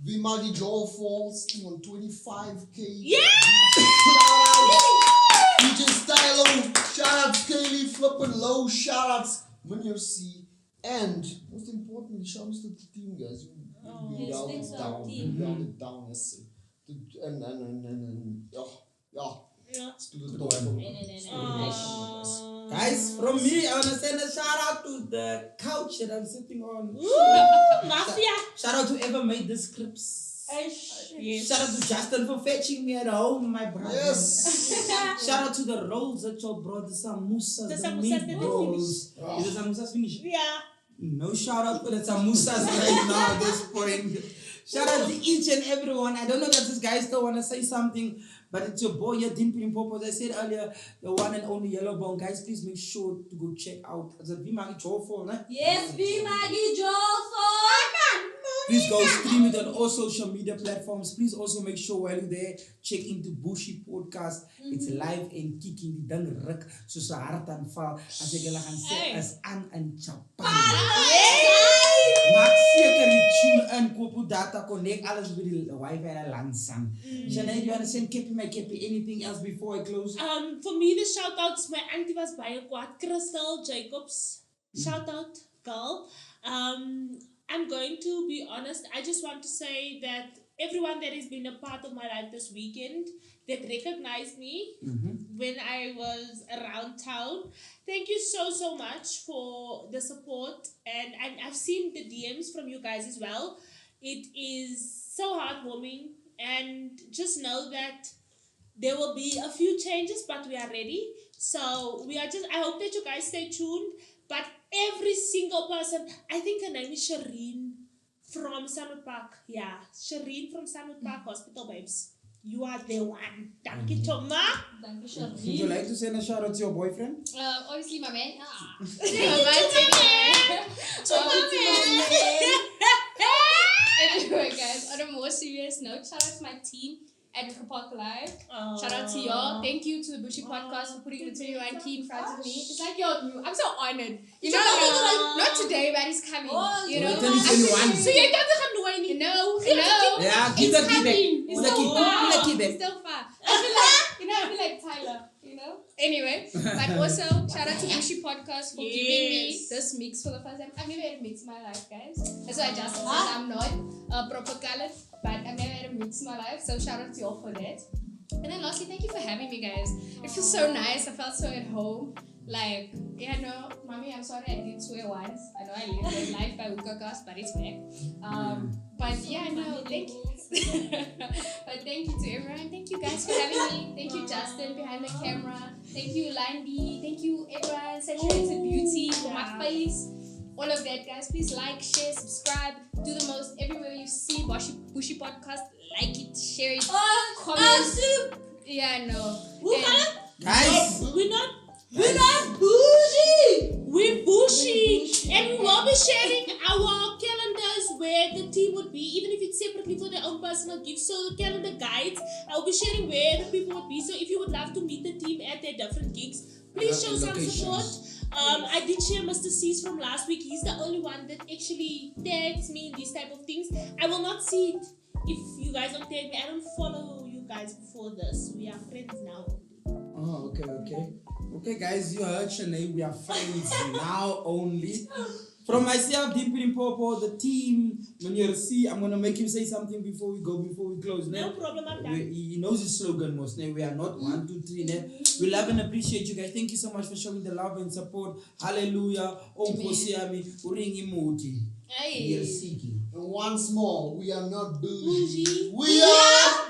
S2: Vimali Joel Falls on 25K.
S3: Yeah!
S2: DJ Stylo, shout outs Kaylee, Flippin' Low, shout outs Munir C. And most importantly, shout outs to the team, guys. You held
S4: thanks
S2: it
S4: to
S2: down.
S4: our team.
S2: You held it down, yes. And let's do the
S1: Guys, from me, I want to send a shout out to the couch that I'm sitting on.
S3: Mafia.
S1: Shout out to whoever made the scripts.
S3: Yes.
S1: Shout out to Justin for fetching me at home, my brother.
S2: Yes.
S1: Shout out to the rolls that you brought, the samosas,
S3: The
S1: the
S3: samosas didn't
S1: meatballs. Is the samosas finished?
S3: Yeah.
S1: No shout out for the samosas right now at this point. Shout out to each and everyone. I don't know that these guys still want to say something, but it's your boy here, Dimping Popo. As I said earlier, the one and only Yellow Bone. Guys, please make sure to go check out the Vimagi Joyful, né?
S4: Yes, be Maggie Joyful.
S1: Please go stream it on all social media platforms. Please also make sure while you're there, check into Bushi podcast. It's live and kicking. Die ding ruk soos 'n hart aanval as ek hulle gaan sê is aan in Japan. Maak seker jy tune in, koop data, connect alles by die wifi en landsan. Shanae, do you want to send my kepi, anything else before I close?
S3: For me, the shoutouts, my auntie was baie kwaad. Crystal Jacobs, shout out, girl. I'm going to be honest. I just want to say that everyone that has been a part of my life this weekend, that recognized me when I was around town, thank you so much for the support. And I've seen the DMs from you guys as well. It is so heartwarming. And just know that there will be a few changes, but we are ready. So I hope that you guys stay tuned. But every single person, I think her name is Shireen from Sunwood Park. Yeah, Shireen from Sunwood Park Hospital, babes. You are the one. Thank you, Toma.
S4: Thank you,
S1: Would you like to send a shout out to your boyfriend?
S5: Obviously, my man. Anyway, guys, on a more serious note, shout out to my team at Recollections Live. Shout out to y'all. Thank you to the Bushi podcast for putting the 21 key in front of me. It's like, yo, I'm so honored. You know, not today, but he's coming. You know,
S1: Tell me 21.
S3: So you can't do anything.
S5: No.
S1: Yeah, keep the key back.
S5: It's
S1: Keep the key back.
S5: It's still far. I feel like Tyler, you know? Anyway, but also, shout out to Bushi Podcast for giving me this mix for the first time. I've never had a mix in my life, guys. That's why I just said I'm not a proper colored, but I've never had a mix in my life. So shout out to y'all for that. And then lastly, thank you for having me, guys. It feels so nice. I felt so at home. Like, yeah, no, mommy, I'm sorry I did swear once. I know I lived my life by Ukakast, but it's back. But yeah, no, thank you. But thank you to everyone. Thank you guys for having me. Thank you, Justin, behind the camera. Thank you, Landy. Thank you, everyone. Saturated Beauty for my face. All of that, guys. Please like, share, subscribe. Do the most everywhere you see Bushi Podcast. Like it, share it, comment. Yeah, no.
S1: Guys,
S3: We're not
S4: Bushi.
S3: We're Bushi, and we will be sharing our calendars where the team would be, even if it's separately for their own personal gifts. So the calendar guides, I'll be sharing where the people would be. So if you would love to meet the team at their different gigs, please show some support. I did share Mr. C's from last week. He's the only one that actually tags me in these type of things. I will not see it if you guys don't tag me. I don't follow you guys before this. We are friends now.
S1: oh, okay. Okay, guys, you heard Shanae. We are friends now only. From myself, Dimping Popo, the team, when you see, I'm going to make him say something before we close.
S3: No problem, I'm done.
S1: He knows his slogan most. We are not 1, 2, 3. We love and appreciate you guys. Thank you so much for showing the love and support. Hallelujah. Om Kosiami, Uringi Muti.
S5: Hey.
S1: We are seeking.
S2: And once more, we are not bougie.
S3: Bougie.
S2: We are